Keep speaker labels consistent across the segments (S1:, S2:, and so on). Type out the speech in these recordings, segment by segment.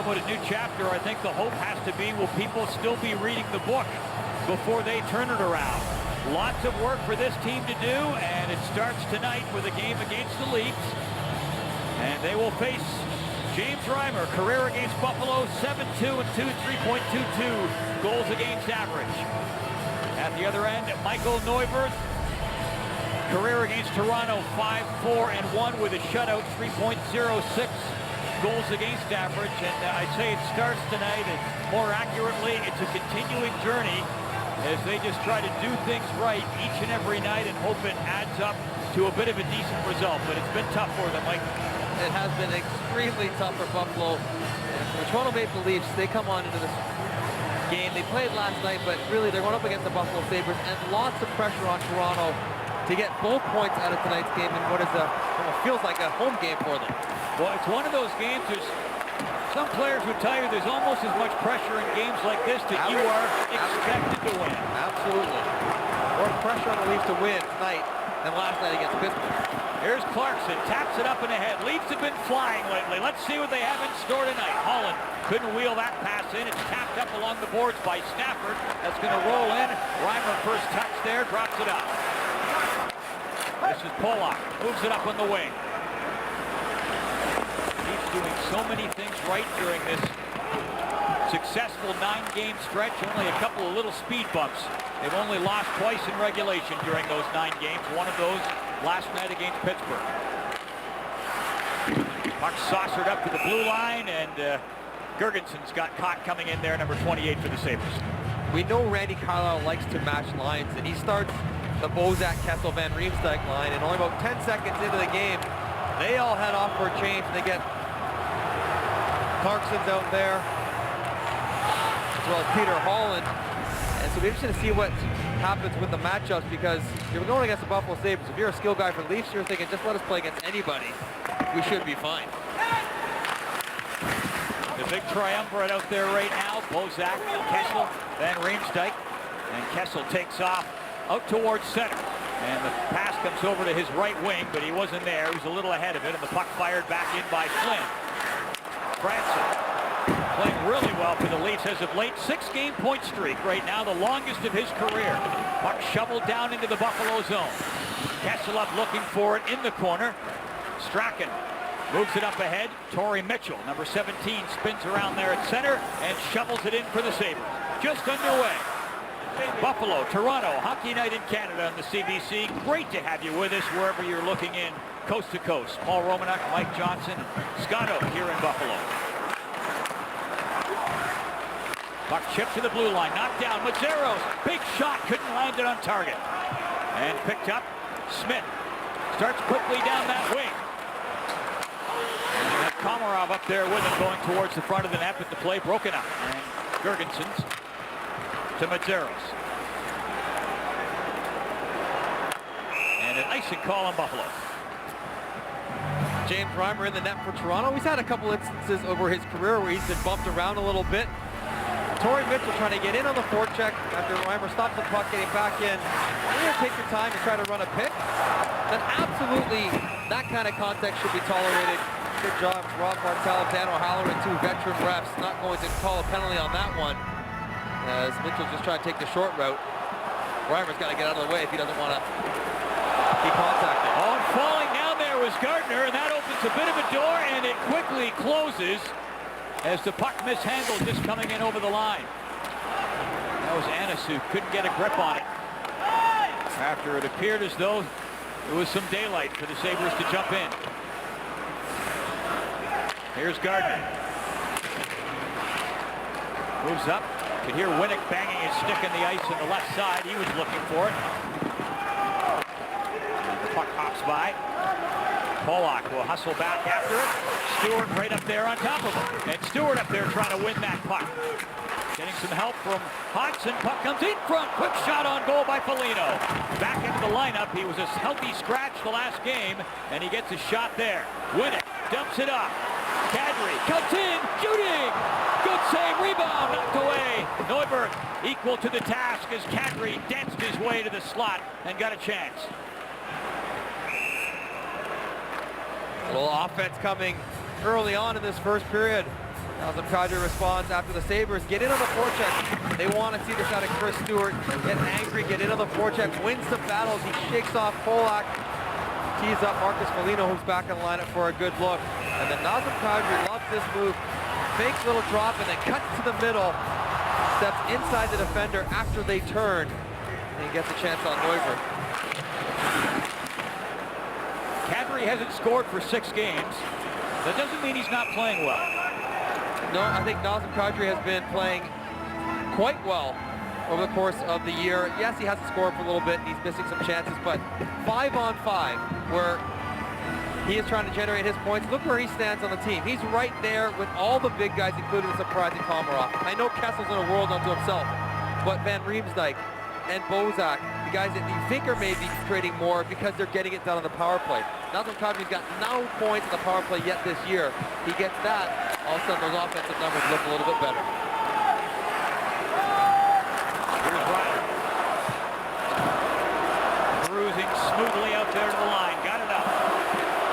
S1: but a new chapter. I think the hope has to be, will people still be reading the book before they turn it around? Lots of work for this team to do, and it starts tonight with a game against the Leafs. And they will face James Reimer, career against Buffalo, 7-2 and 3.22 goals against average. At the other end, Michael Neuvirth, career against Toronto, 5-4 and 1 with a shutout, 3.06 goals against average. And I say it starts tonight, and more accurately, it's a continuing journey as they just try to do things right each and every night and hope it adds up to a bit of a decent result. But it's been tough for them, Mike.
S2: It has been extremely tough for Buffalo. And for the Toronto Maple Leafs, they come on into this game. They played last night, but really they're going up against the Buffalo Sabres, and lots of pressure on Toronto to get both points out of tonight's game in what is feels like a home game for them.
S1: Well, it's one of those games, some players would tell you there's almost as much pressure in games like this that you are expected to win.
S2: Absolutely. More pressure on the Leafs to win tonight than last night against Pittsburgh.
S1: Here's Clarkson, taps it up and ahead. Leafs have been flying lately. Let's see what they have in store tonight. Holland couldn't wheel that pass in. It's tapped up along the boards by Stafford. That's going to roll in. Reimer first touch there, drops it up. This is Pollock, moves it up on the wing. He's doing so many things right during this successful 9-game stretch. Only a couple of little speed bumps. They've only lost twice in regulation during those 9 games. One of those last night against Pittsburgh. Puck saucered up to the blue line, and Girgensons got caught coming in there, number 28 for the Sabres.
S2: We know Randy Carlyle likes to match lines, and he starts the Bozak, Kessel, Van Riemsdyk line, and only about 10 seconds into the game, they all head off for a change. They get Clarkson's out there, as well as Peter Holland. And so it'll be interesting to see what happens with the matchups, because you're going against the Buffalo Sabres. If you're a skill guy for the Leafs, you're thinking, just let us play against anybody. We should be fine.
S1: The big triumvirate out there right now, Bozak, Kessel, Van Riemsdyk, and Kessel takes off out towards center. And the pass comes over to his right wing, but he wasn't there. He was a little ahead of it, and the puck fired back in by Flynn. Franson playing really well for the Leafs as of late. 6-game point streak right now, the longest of his career. Puck shoveled down into the Buffalo zone. Kessel up looking for it in the corner. Strachan moves it up ahead. Torrey Mitchell, number 17, spins around there at center and shovels it in for the Sabres. Just underway. Buffalo, Toronto, Hockey Night in Canada on the CBC. Great to have you with us wherever you're looking in, coast to coast. Paul Romanuk, Mike Johnson, Scott Oak here in Buffalo. Puck chipped to the blue line, knocked down. Mazzaros, big shot, couldn't land it on target. And picked up. Smith starts quickly down that wing. And Komarov up there with him going towards the front of the net, but the play broken up. And Girgensons to Mazzaros. And an icing call on Buffalo.
S2: James Reimer in the net for Toronto. He's had a couple instances over his career where he's been bumped around a little bit. Torrey Mitchell trying to get in on the forecheck after Reimer stops the puck, getting back in. You're going to take your time and try to run a pick. Then absolutely that kind of contact should be tolerated. Good job, Rob Martell, Dan O'Halloran, 2 veteran refs, not going to call a penalty on that one, as Mitchell's just trying to take the short route. Reimer's got to get out of the way if he doesn't want to be contacted.
S1: Oh, falling down there was Gardner, and that opens a bit of a door, and it quickly closes as the puck mishandled just coming in over the line. That was Annis who couldn't get a grip on it after it appeared as though there was some daylight for the Sabres to jump in. Here's Gardner. Moves up. You could hear Winnick banging his stick in the ice on the left side. He was looking for it. The puck hops by. Pollock will hustle back after it. Stewart right up there on top of him. And Stewart up there trying to win that puck. Getting some help from Hodgson. Puck comes in front. Quick shot on goal by Foligno. Back into the lineup. He was a healthy scratch the last game, and he gets a shot there. Winnick dumps it up. Kadri cuts in, shooting! Good save, rebound, knocked away. Neuvirth equal to the task as Kadri danced his way to the slot and got a chance.
S2: A little offense coming early on in this first period. Nazem Kadri responds after the Sabres get in on the forecheck. They want to see this out of Chris Stewart. Get angry, get in on the forecheck, wins the battles. He shakes off Polak. Tees up Marcus Foligno, who's back in the lineup for a good look. And then Nazem Kadri loves this move. Fakes a little drop and then cuts to the middle. Steps inside the defender after they turn. And he gets a chance on Neuvirth.
S1: Kadri hasn't scored for 6 games. That doesn't mean he's not playing well.
S2: No, I think Nazem Kadri has been playing quite well over the course of the year. Yes, he hasn't scored for a little bit. He's missing some chances, but 5-on-5, where he is trying to generate his points. Look where he stands on the team. He's right there with all the big guys, including the surprising Komarov. I know Kessel's in a world unto himself, but Van Riemsdyk and Bozak, the guys that you think are maybe creating more because they're getting it done on the power play. Nazem Kadri's got no points on the power play yet this year. He gets that, all of a sudden those offensive numbers look a little bit better.
S1: Here's Ryder. Cruising smoothly out there to the line. Got it up.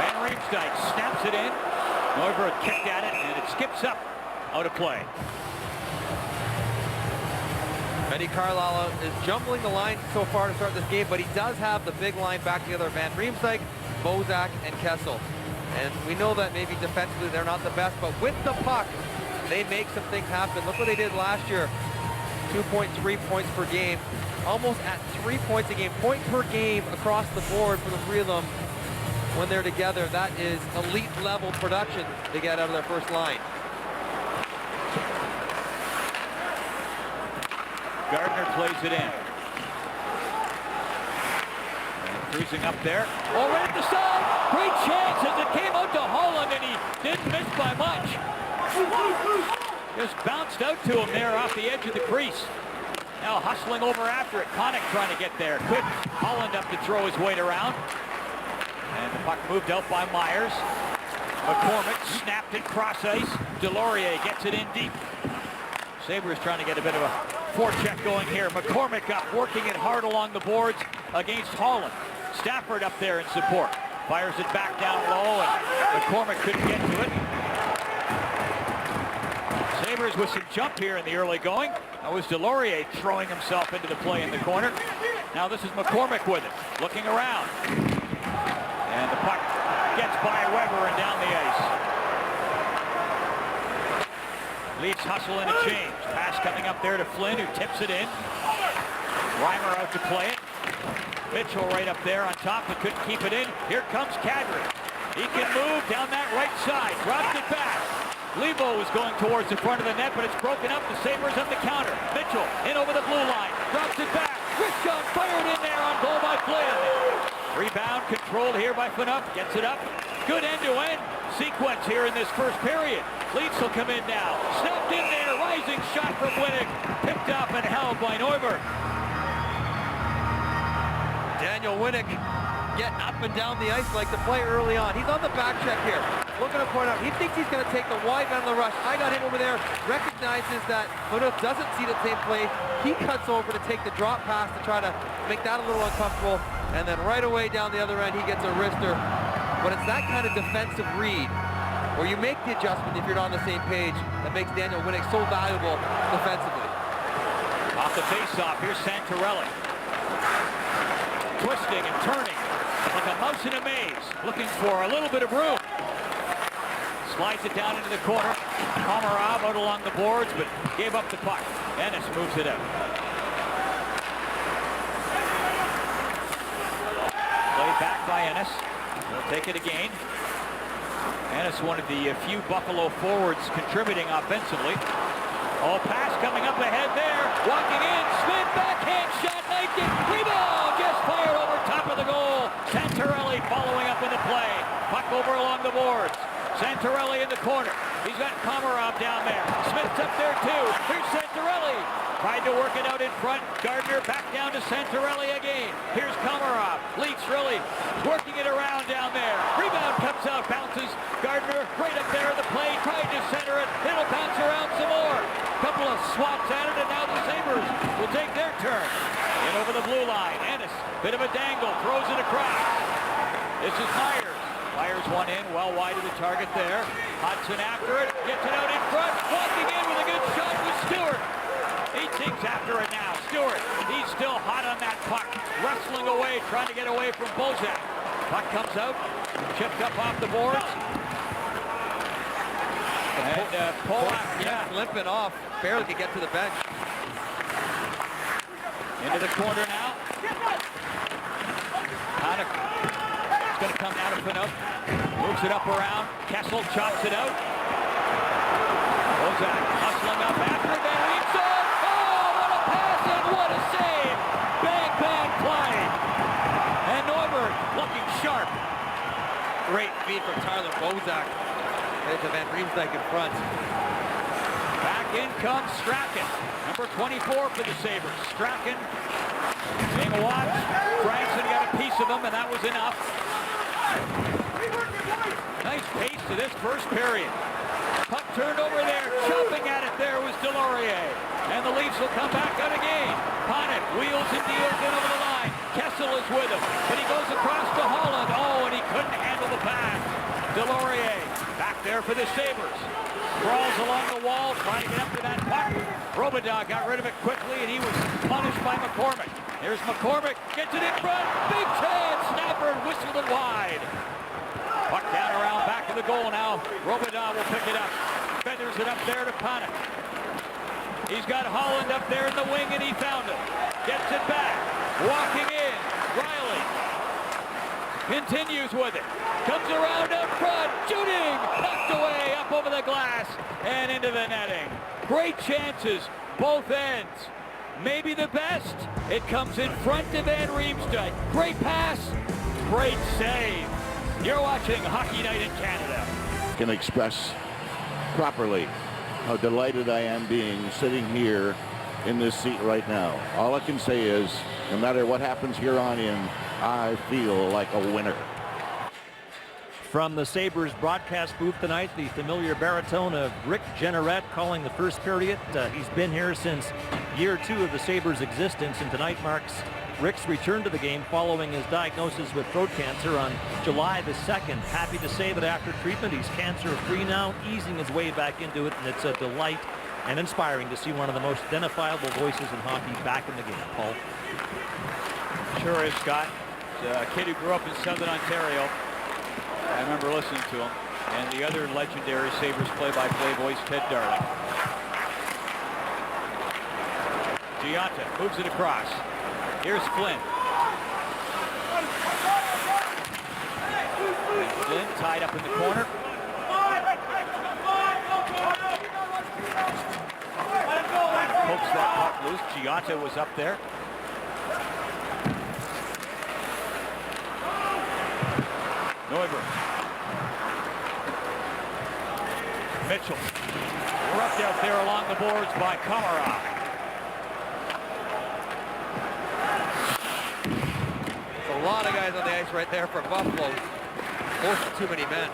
S1: Van Riemsdyk snaps it in. Neuvirth kicked at it, and it skips up out of play.
S2: Eddie Carlisle is jumbling the line so far to start this game, but he does have the big line back together. Van Riemsdyk, Bozak, and Kessel. And we know that maybe defensively they're not the best, but with the puck, they make some things happen. Look what they did last year. 2.3 points per game. Almost at 3 points a game. Point per game across the board for the three of them when they're together. That is elite level production they get out of their first line.
S1: Gardner plays it in. And cruising up there. Oh, right at the side. Great chance as it came out to Holland, and he didn't miss by much. Just bounced out to him there off the edge of the crease. Now hustling over after it. Connick trying to get there. Couldn't. Holland up to throw his weight around. And the puck moved out by Myers. McCormick snapped it cross ice. Delorier gets it in deep. Sabres trying to get a bit of a forecheck going here. McCormick up, working it hard along the boards against Holland. Stafford up there in support. Fires it back down low, and McCormick couldn't get to it. Sabres with some jump here in the early going. That was Delorier throwing himself into the play in the corner. Now this is McCormick with it, looking around. And the puck gets by Weber and down the ice. Leafs hustle and a change. Pass coming up there to Flynn, who tips it in. Reimer out to play it. Mitchell right up there on top, but couldn't keep it in. Here comes Kadri. He can move down that right side. Drops it back. Lebo is going towards the front of the net, but it's broken up. The Sabres on the counter. Mitchell in over the blue line. Drops it back. Wrist shot fired in there on goal by Flynn. Rebound controlled here by Phaneuf. Gets it up. Good end-to-end sequence here in this first period. Leafs will come in now. Snapped in there. Rising shot from Winnick. Picked up and held by Neuvirth.
S2: Daniel Winnick getting up and down the ice like to play early on. He's on the back check here. Looking to point out, he thinks he's going to take the wide man of the rush. I got him over there. Recognizes that Phaneuf doesn't see the same play. He cuts over to take the drop pass to try to make that a little uncomfortable. And then right away down the other end, he gets a wrister. But it's that kind of defensive read where you make the adjustment if you're not on the same page that makes Daniel Winnick so valuable defensively.
S1: Off the face-off, here's Santorelli. Twisting and turning like a mouse in a maze, looking for a little bit of room. Slides it down into the corner. Komarov out along the boards, but gave up the puck. Ennis moves it out. Played back by Ennis. He'll take it again. Ennis, one of the few Buffalo forwards contributing offensively. Oh, pass coming up ahead there. Walking in. Smith backhand shot. Knifed it. Rebound. Just fired over top of the goal. Santorelli following up in the play. Puck over along the boards. Santorelli in the corner. He's got Komarov down there. Smith's up there too. Here's Santorelli. Tried to work it out in front. Gardner back down to Santorelli again. Here's Komarov. Leafs really working it around down there. Rebound comes out, bounces. Gardner right up there in the play. Tried to center it. It'll bounce around some more. Couple of swats at it, and now the Sabres will take their turn. In over the blue line. Ennis, bit of a dangle. Throws it across. This is Myers. Fires one in, well wide of the target there. Hudson after it. gets it out in front. Walking in with a good shot was Stewart. He takes after it now. Stewart, he's still hot on that puck. Wrestling away, trying to get away from Bozak. Puck comes out, chipped up off the boards. And Polak,
S2: limping off. Barely could get to the bench.
S1: Into the corner now. Panik is going to come down to Pinot. Moves it up around. Kessel chops it out. Bozak hustling up after Van Riemsdyk. Oh, what a pass and what a save. Bang, bang play. And Neuberg looking sharp.
S2: Great feed from Tyler Bozak. There's a Van Riemsdyk in front.
S1: Back in comes Strachan. Number 24 for the Sabres. Strachan being watched. Franson got a piece of him, and that was enough. Nice pace to this first period. Puck turned over there. Chopping at it there was Delorier. And the Leafs will come back out again. Panik wheels and deals in over the line. Kessel is with him, but he goes across to Holland. Oh, and he couldn't handle the pass. Delorier back there for the Sabres. Crawls along the wall, trying to get up to that puck. Robidas got rid of it quickly, and he was punished by McCormick. Here's McCormick, gets it in front. Big chance, Snapper whistled it wide. Puck down around back of the goal now. Robidas will pick it up. Feathers it up there to Panik. He's got Holland up there in the wing, and he found him. Gets it back. Walking in. Riley continues with it. Comes around up front. Shooting. Knocked away up over the glass and into the netting. Great chances, both ends. Maybe the best. It comes in front of Van Riemsdyk. Great pass. Great save. You're watching Hockey Night in Canada.
S3: Can express properly how delighted I am being sitting here in this seat right now. All I can say is, no matter what happens here on in, I feel like a winner.
S4: From the Sabres broadcast booth tonight, the familiar baritone of Rick Jeanneret calling the first period. He's been here since year 2 of the Sabres' existence, and tonight marks Rick's return to the game following his diagnosis with throat cancer on July the 2nd. Happy to say that after treatment, he's cancer-free now, easing his way back into it, and it's a delight and inspiring to see one of the most identifiable voices in hockey back in the game. Paul?
S1: Sure is, Scott. It's a kid who grew up in Southern Ontario. I remember listening to him. And the other legendary Sabres play-by-play voice, Ted Darling. Gionta moves it across. Here's Flynn. And Flynn tied up in the corner. Pokes that puck loose. Gionta was up there. Neuberg. Mitchell. Rubbed out there along the boards by Komarov.
S2: A lot of guys on the ice right there for Buffalo. Close to too many men.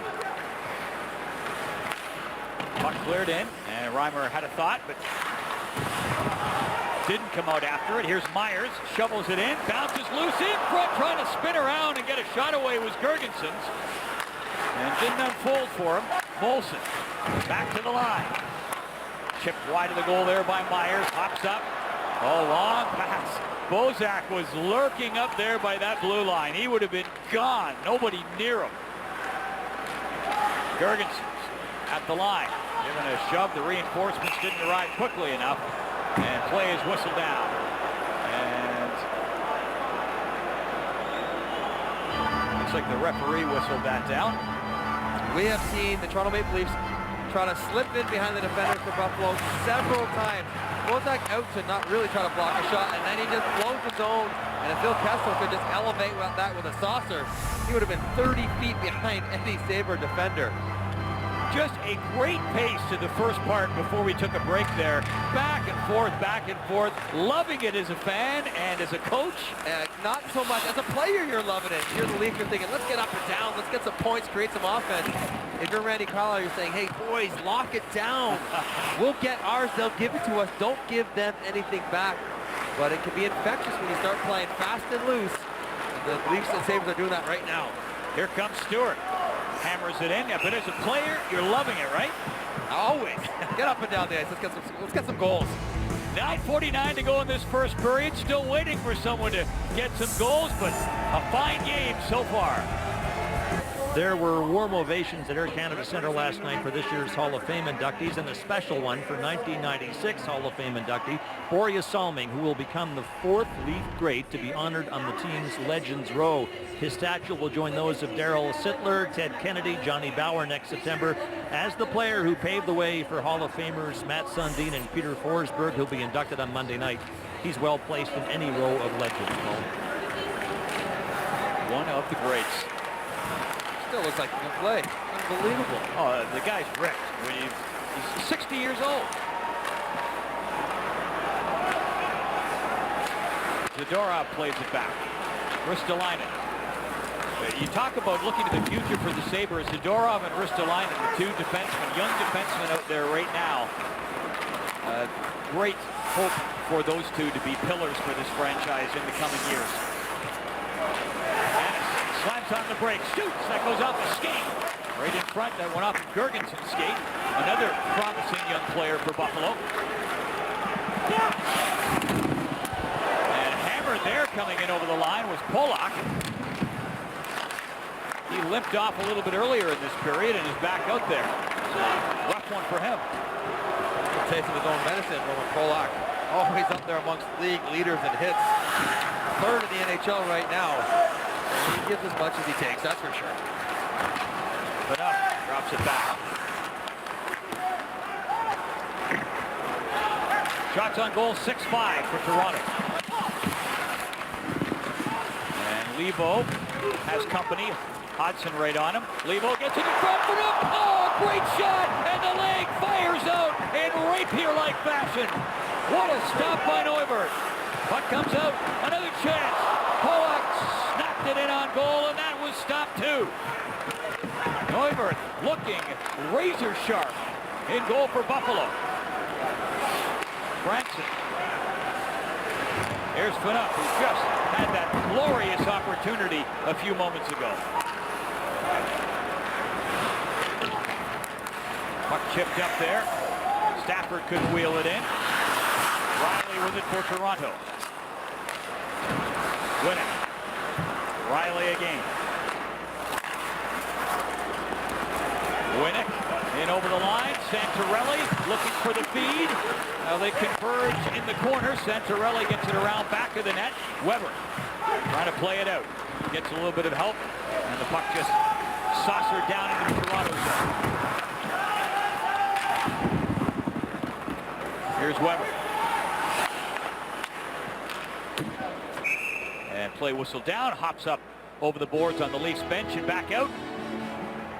S1: Puck cleared in, and Reimer had a thought, but didn't come out after it. Here's Myers, shovels it in, bounces loose in front, trying to spin around and get a shot away was Girgensons. And didn't unfold for him. Molson back to the line. Chipped wide of the goal there by Myers, hops up. Oh, long pass. Bozak was lurking up there by that blue line. He would have been gone. Nobody near him. Girgensons at the line. Given a shove, the reinforcements didn't arrive quickly enough. And play is whistled down. And looks like the referee whistled that down.
S2: We have seen the Toronto Maple Leafs try to slip in behind the defenders for Buffalo several times. Bozak out to not really try to block a shot, and then he just blows the zone. And if Phil Kessel could just elevate that with a saucer, he would have been 30 feet behind any Sabre defender.
S1: Just a great pace to the first part before we took a break there. Back and forth, back and forth. Loving it as a fan and as a coach.
S2: Not so much. As a player, you're loving it. You're the Leafs, you're thinking, let's get up and down. Let's get some points, create some offense. If you're Randy Carlyle, you're saying, hey, boys, lock it down. We'll get ours. They'll give it to us. Don't give them anything back. But it can be infectious when you start playing fast and loose. And the Leafs and Sabres are doing that right now.
S1: Here comes Stewart. Hammers it in. Yeah, but as a player, you're loving it, right?
S2: Always. Get up and down the ice. Let's get some goals.
S1: 9:49 to go in this first period. Still waiting for someone to get some goals, but a fine game so far.
S4: There were warm ovations at Air Canada Centre last night for this year's Hall of Fame inductees, and a special one for 1996 Hall of Fame inductee Börje Salming, who will become the 4th Leaf great to be honored on the team's Legends Row. His statue will join those of Darryl Sittler, Ted Kennedy, Johnny Bower next September. As the player who paved the way for Hall of Famers Matt Sundin and Peter Forsberg, who'll be inducted on Monday night. He's well placed in any row of legends.
S1: One of the greats.
S2: Still looks like he can play. Unbelievable.
S1: Oh, the guy's wrecked. I mean, he's 60 years old. Zadorov plays it back. Ristolainen. You talk about looking to the future for the Sabres. Zadorov and Ristolainen, the two defensemen, young defensemen out there right now. Great hope for those two to be pillars for this franchise in the coming years. Slams on the break, shoots, that goes off a skate. Right in front, that went off of Gergensen's skate. Another promising young player for Buffalo. And hammered there coming in over the line was Polak. He limped off a little bit earlier in this period and is back out there. So, rough one for him.
S2: Taste of his own medicine, Roman Polak. Always up there amongst league leaders in hits. 3rd in the NHL right now. He gives as much as he takes, that's for sure.
S1: But up, drops it back. Shots on goal, 6-5 for Toronto. And Leivo has company. Hodgson right on him. Leivo gets it in front for him. Oh, great shot! And the leg fires out in rapier-like fashion. What a stop by Neuvirth. Puck comes out. Another chance. Polak snapped it in on goal, and that was stopped too. Neuvirth looking razor sharp in goal for Buffalo. Branson. Here's Phaneuf, who just had that glorious opportunity a few moments ago. Puck chipped up there. Stafford couldn't wheel it in. Riley with it for Toronto. Winning. Riley again. Winnick in over the line. Santorelli looking for the feed. Now they converge in the corner. Santorelli gets it around back of the net. Weber trying to play it out. Gets a little bit of help. And the puck just saucered down into the Toronto zone. Here's Weber. And play whistle down. Hops up over the boards on the Leafs bench and back out.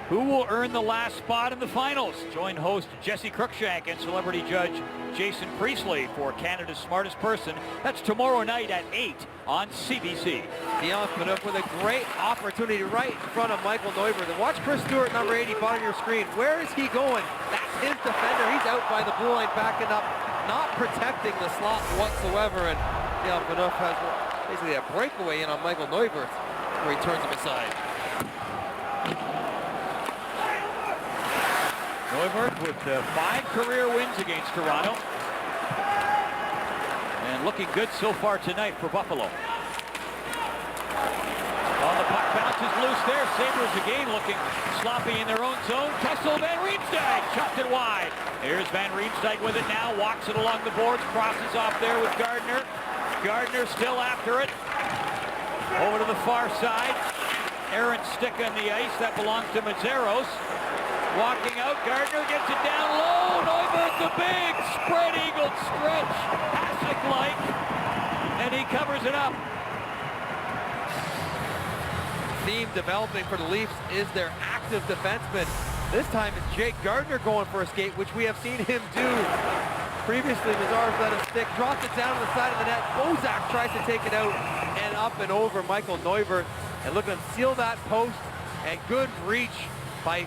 S1: Who will earn the last spot in the finals? Join host Jesse Cruikshank and celebrity judge Jason Priestley for Canada's Smartest Person. That's tomorrow night at 8 on CBC.
S2: Dion Phaneuf with a great opportunity right in front of Michael Neuvirth. And watch Chris Stewart, number 80, bottom of your screen. Where is he going? That's his defender. He's out by the blue line, backing up, not protecting the slot whatsoever. And Dion Phaneuf has basically a breakaway in on Michael Neuvirth where he turns him aside.
S1: Neuvirth with 5 career wins against Toronto. And looking good so far tonight for Buffalo. Well, the puck bounces loose there. Sabres again looking sloppy in their own zone. Kessel, Van Riemsdyk chopped it wide. Here's Van Riemsdyk with it now. Walks it along the boards. Crosses off there with Gardner. Gardner still after it. Over to the far side. Errant stick on the ice. That belongs to Mazzaros. Walking out, Gardner gets it down low. Neuvirth, the big spread eagle stretch, Hasek-like, and he covers it up.
S2: Theme developing for the Leafs is their active defenseman. This time it's Jake Gardner going for a skate, which we have seen him do. Previously, Mazzaros let him stick, drops it down to the side of the net. Bozak tries to take it out and up and over Michael Neuvirth. And look at him seal that post, and good reach by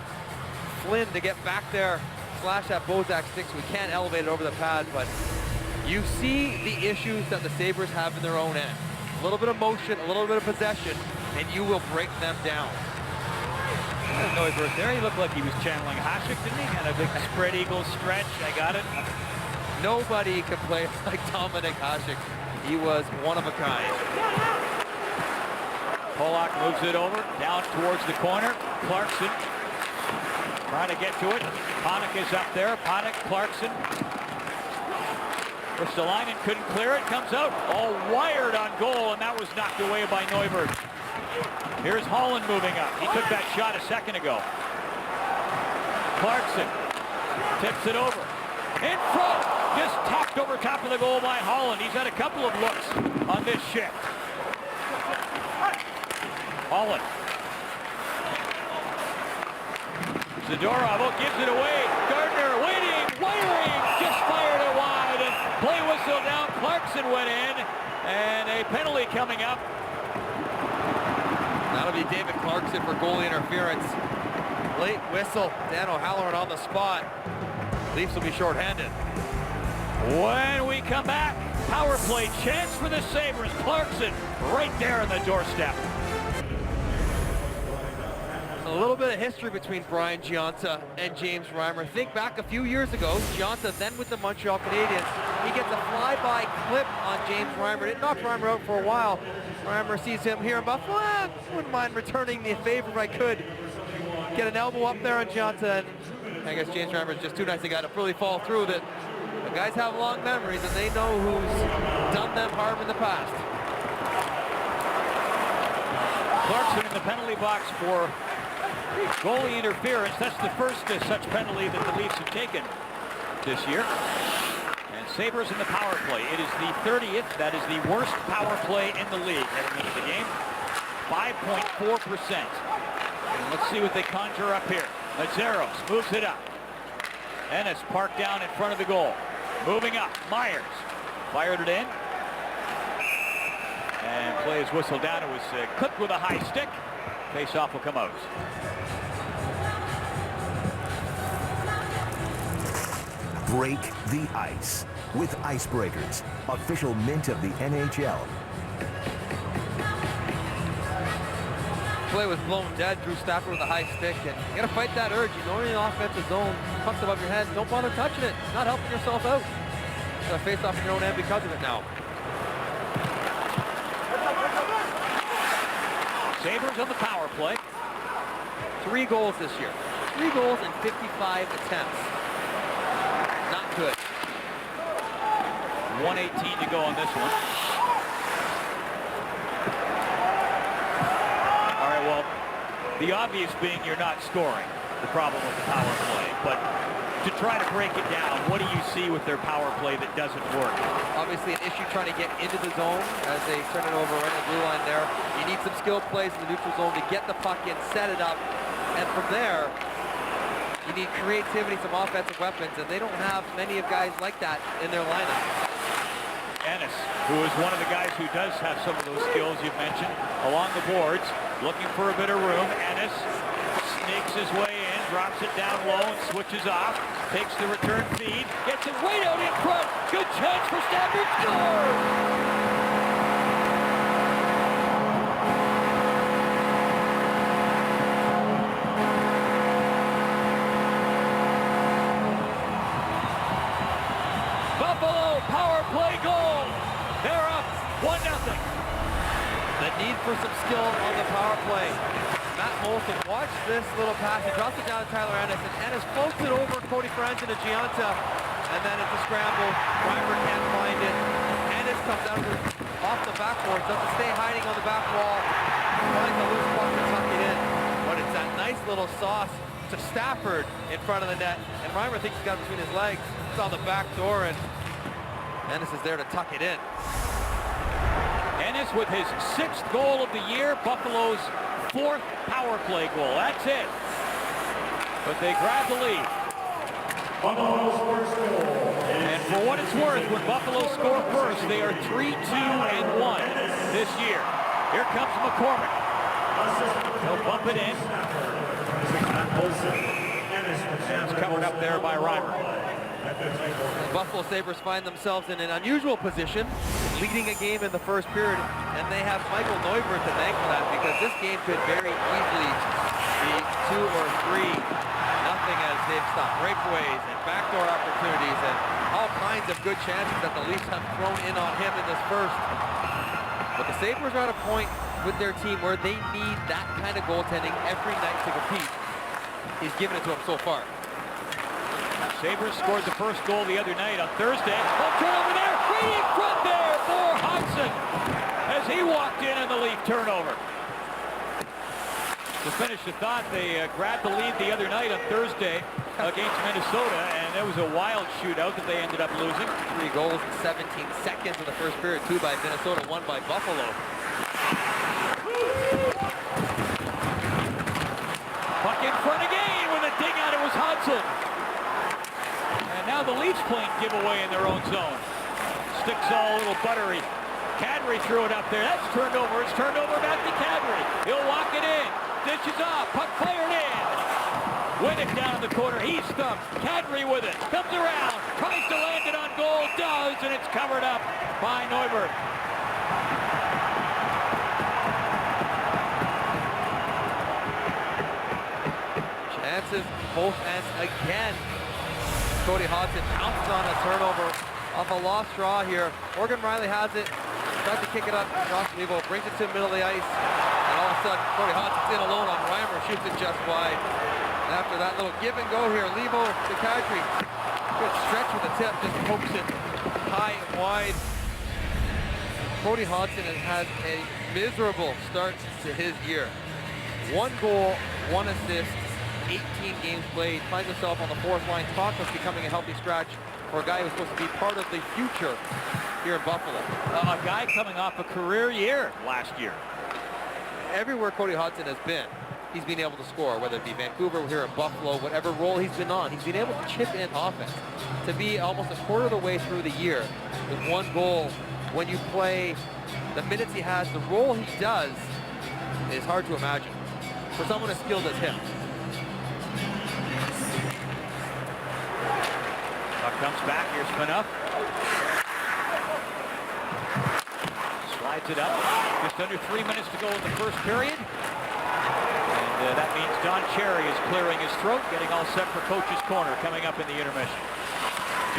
S2: Flynn to get back there, slash that Bozak stick so we can't elevate it over the pad, but you see the issues that the Sabres have in their own end. A little bit of motion, a little bit of possession, and you will break them down.
S1: Neuwirth there. He looked like he was channeling Hasek, didn't he? And a big spread eagle stretch. I got it.
S2: Nobody can play like Dominik Hasek. He was one of a kind.
S1: Polak moves it over, down towards the corner. Clarkson trying to get to it. Panik is up there. Panik, Clarkson. Ristolainen couldn't clear it. Comes out. All wired on goal, and that was knocked away by Neuwirth. Here's Holland moving up. He took that shot a second ago. Clarkson tips it over. In front. Just tapped over top of the goal by Holland. He's had a couple of looks on this shift. Holland. Zadorov gives it away. Gardner waiting, wiring, just fired it wide, and play whistle down. Clarkson went in, and a penalty coming up.
S2: That'll be David Clarkson for goalie interference. Late whistle. Dan O'Halloran on the spot. Leafs will be shorthanded.
S1: When we come back, power play chance for the Sabres. Clarkson right there on the doorstep.
S2: A little bit of history between Brian Gionta and James Reimer. Think back a few years ago, Gionta then with the Montreal Canadiens. He gets a flyby clip on James Reimer. It knocked Reimer out for a while. Reimer sees him here in Buffalo. Wouldn't mind returning the favor if I could. Get an elbow up there on Gionta, and I guess James Reimer is just too nice a guy to really fall through that. The guys have long memories, and they know who's done them harm in the past.
S1: Clarkson in the penalty box for goalie interference. That's the first such penalty that the Leafs have taken this year. And Sabres in the power play. It is the 30th. That is the worst power play in the league heading into the game. 5.4%. And let's see what they conjure up here. Mazeros moves it up. Ennis parked down in front of the goal. Moving up. Myers fired it in. And play is whistled down. It was clipped with a high stick. Face-off will come out.
S5: Break the ice with Icebreakers, official mint of the NHL.
S2: Play was blown dead. Drew Stafford with a high stick, and you gotta fight that urge. You know you're in the offensive zone, pucks above your head. Don't bother touching it. Not helping yourself out. You gotta face off in your own end because of it now.
S1: Sabres on the power play.
S2: 3 goals this year. 3 goals in 55 attempts. Not good.
S1: 1:18 to go on this one. All right, well, the obvious being you're not scoring, the problem with the power play. But to try to break it down, what do you see with their power play that doesn't work?
S2: Obviously an issue trying to get into the zone as they turn it over right in the blue line there. You need some skilled plays in the neutral zone to get the puck in, set it up, and from there, you need creativity, some offensive weapons, and they don't have many of guys like that in their lineup.
S1: Ennis, who is one of the guys who does have some of those skills you've mentioned, along the boards, looking for a bit of room. Ennis sneaks his way in, drops it down low and switches off, takes the return feed, gets it right out in front. Good chance for Stafford. Score! Buffalo power play goal. They're up 1-0.
S2: The need for some skill on the power play. Matt Moulton, watch this little pass. He drops it down to Tyler Ennis, and Ennis floats it over Cody Franzen to Gionta, and then it's a scramble. Reimer can't find it. Ennis comes out off the backboard, doesn't stay hiding on the back wall. Finds a loose puck to tuck it in. But it's that nice little sauce to Stafford in front of the net, and Reimer thinks he's got it between his legs. It's on the back door, and Ennis is there to tuck it in.
S1: Ennis with his 6th goal of the year, Buffalo's 4th power play goal. That's it. But they grab the lead. And for what it's worth, when Buffalo score first, they are 3-2-1 this year. Here comes McCormick. He'll bump it in. And it's covered up there by Reimer.
S2: The Buffalo Sabres find themselves in an unusual position, leading a game in the first period, and they have Michael Neuwirth to thank for that, because this game could very easily be 2 or 3. Nothing as they've stopped breakaways and backdoor opportunities and all kinds of good chances that the Leafs have thrown in on him in this first. But the Sabres are at a point with their team where they need that kind of goaltending every night to compete. He's given it to them so far.
S1: Sabres scored the first goal the other night on Thursday. Oh, turnover there, right in front there for Hodgson as he walked in on the Leaf turnover. To finish the thought, they grabbed the lead the other night on Thursday against Minnesota, and it was a wild shootout that they ended up losing.
S2: 3 goals in 17 seconds in the first period, 2 by Minnesota, 1 by Buffalo.
S1: Puck in front again with a dig out. It was Hodgson. And now the Leafs playing giveaway in their own zone. Sticks all a little buttery. Kadri threw it up there. That's turned over. It's turned over back to Kadri. He'll walk it in. Dishes off. Puck fired in. With it down in the corner. He's stumped. Kadri with it. Comes around. Tries to land it on goal. Does. And it's covered up by Neuberg.
S2: Chances both ends again. Cody Hodgson pounces on a turnover off a lost draw here. Morgan Riley has it. Tries to kick it up. Josh Leivo brings it to the middle of the ice. And all of a sudden, Cody Hodgson's in alone on Reimer. Shoots it just wide. And after that little give and go here, Leivo to Kadri. Good stretch with the tip. Just pokes it high and wide. Cody Hodgson has had a miserable start to his year. 1 goal, 1 assist. 18 games played, finds himself on the 4th line. Talk of becoming a healthy scratch for a guy who's supposed to be part of the future here in Buffalo.
S1: A guy coming off a career year last year.
S2: Everywhere Cody Hodgson has been, he's been able to score, whether it be Vancouver, here in Buffalo, whatever role he's been on. He's been able to chip in offense. To be almost a quarter of the way through the year with 1 goal, when you play the minutes he has, the role he does, is hard to imagine for someone as skilled as him.
S1: Puck comes back. Here's Phaneuf. Slides it up. Just under 3 minutes to go in the first period. And that means Don Cherry is clearing his throat, getting all set for Coach's Corner coming up in the intermission.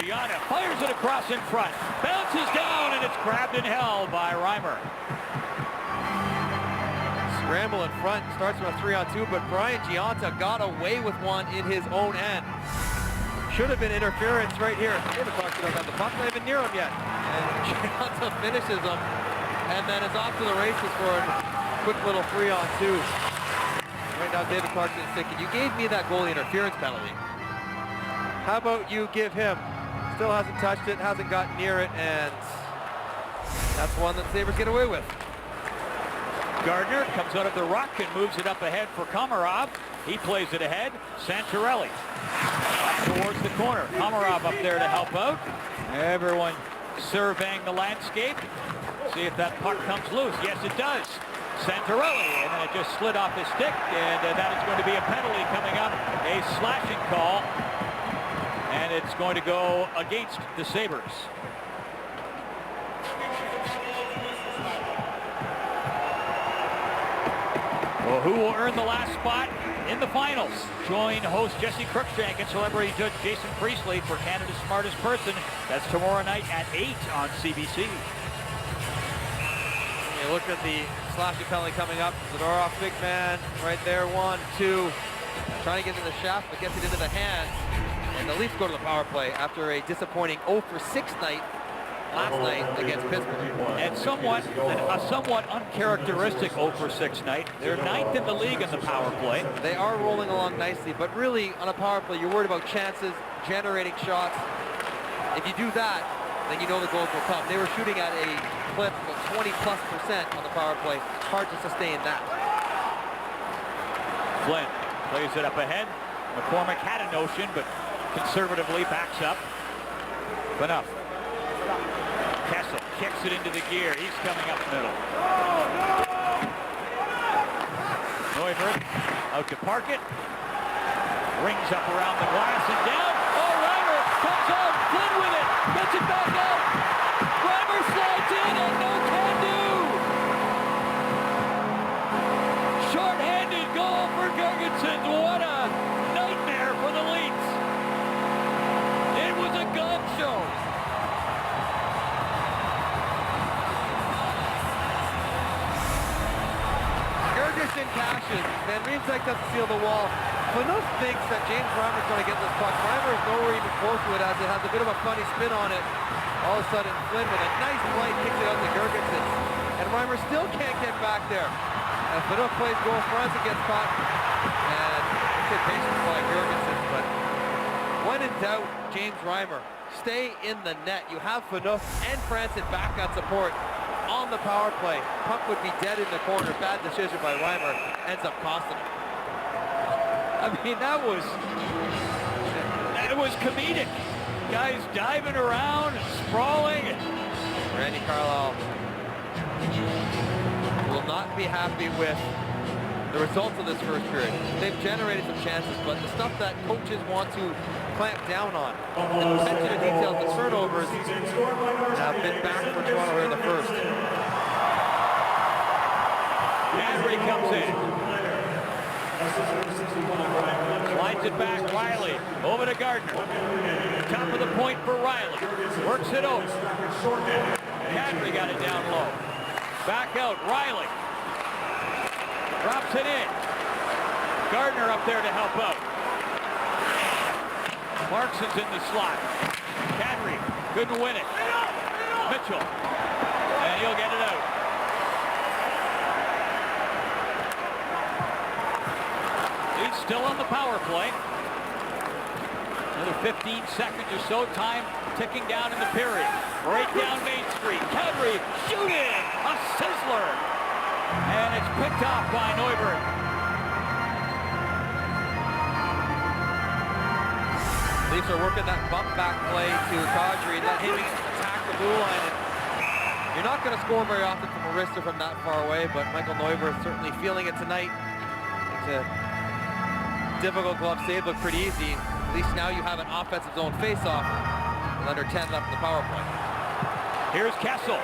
S1: Gianna fires it across in front. Bounces down, and it's grabbed and held by Reimer.
S2: Scramble in front. Starts with a 3-on-2, but Brian Gionta got away with one in his own end. Should have been interference right here. David Clarkson doesn't have the puck, not even near him yet. And Gionta finishes him, and then is off to the races for a quick little 3-on-2. Right now, David Clarkson is thinking, you gave me that goalie interference penalty. How about you give him? Still hasn't touched it, hasn't gotten near it, and that's one that the Sabres get away with.
S1: Gardner comes out of the ruck and moves it up ahead for Komarov. He plays it ahead. Santorelli up towards the corner. Komarov up there to help out. Everyone surveying the landscape. See if that puck comes loose. Yes, it does. Santorelli, and then it just slid off his stick, and that is going to be a penalty coming up. A slashing call, and it's going to go against the Sabres. Well, who will earn the last spot in the finals? Join host Jesse Cruikshank and celebrity judge Jason Priestley for Canada's Smartest Person. That's tomorrow night at 8 on CBC.
S2: You look at the slashing penalty coming up. Zadorov, big man, right there, 1, 2. Trying to get into the shaft, but gets it into the hand. And the Leafs go to the power play after a disappointing 0-for-6 night last night against Pittsburgh.
S1: And a somewhat uncharacteristic 0-for-6 night. They're 9th in the league in the power play.
S2: They are rolling along nicely, but really on a power play, you're worried about chances, generating shots. If you do that, then you know the goals will come. They were shooting at a clip of 20+% on the power play. Hard to sustain that.
S1: Flynn plays it up ahead. McCormick had a notion, but conservatively backs up. Enough. Kessel kicks it into the gear. He's coming up middle. Neuberg out to Parkett. Rings up around the glass and down. Oh, Reimer comes out. Flynn with it. Gets it back out. Reimer slides in and no can do. Short-handed goal for Girgensons.
S2: in cashes. Van Riemsdyk doesn't seal the wall. Phaneuf thinks that James Reimer's going to get this puck. Reimer is nowhere even close to it as it has a bit of a funny spin on it. All of a sudden, Flynn with a nice play kicks it out to Girgensons. And Reimer still can't get back there. As Phaneuf plays goal, Franzen gets caught. And good patience by Girgensons, but when in doubt, James Reimer, stay in the net. You have Phaneuf and Franzen back on support on the power play. Puck would be dead in the corner. Bad decision by Reimer. Ends up costing him.
S1: I mean, that was comedic. Guys diving around and sprawling.
S2: Randy Carlyle will not be happy with the results of this first period. They've generated some chances, but the stuff that coaches want to clamp down on. And attention to details, the turnovers have been back for Toronto here in the first.
S1: Henry comes in. Slides it back, Riley. Over to Gardner. Top of the point for Riley. Works it over. Henry got it down low. Back out, Riley. Drops it in. Gardner up there to help out. Clarkson's in the slot. Henry couldn't win it. Mitchell. And he'll get it out. He's still on the power play. Another 15 seconds or so. Time ticking down in the period. Right down Main Street. Henry shooting. A sizzler. And it's picked off by Neuberg.
S2: Leafs are working that bump back play to Kadri. Let him attack the blue line. And you're not going to score very often from a wrister from that far away, but Michael Neuberg certainly feeling it tonight. It's a difficult glove save, looked pretty easy. At least now you have an offensive zone face-off with under 10 left in the power play.
S1: Here's Kessel.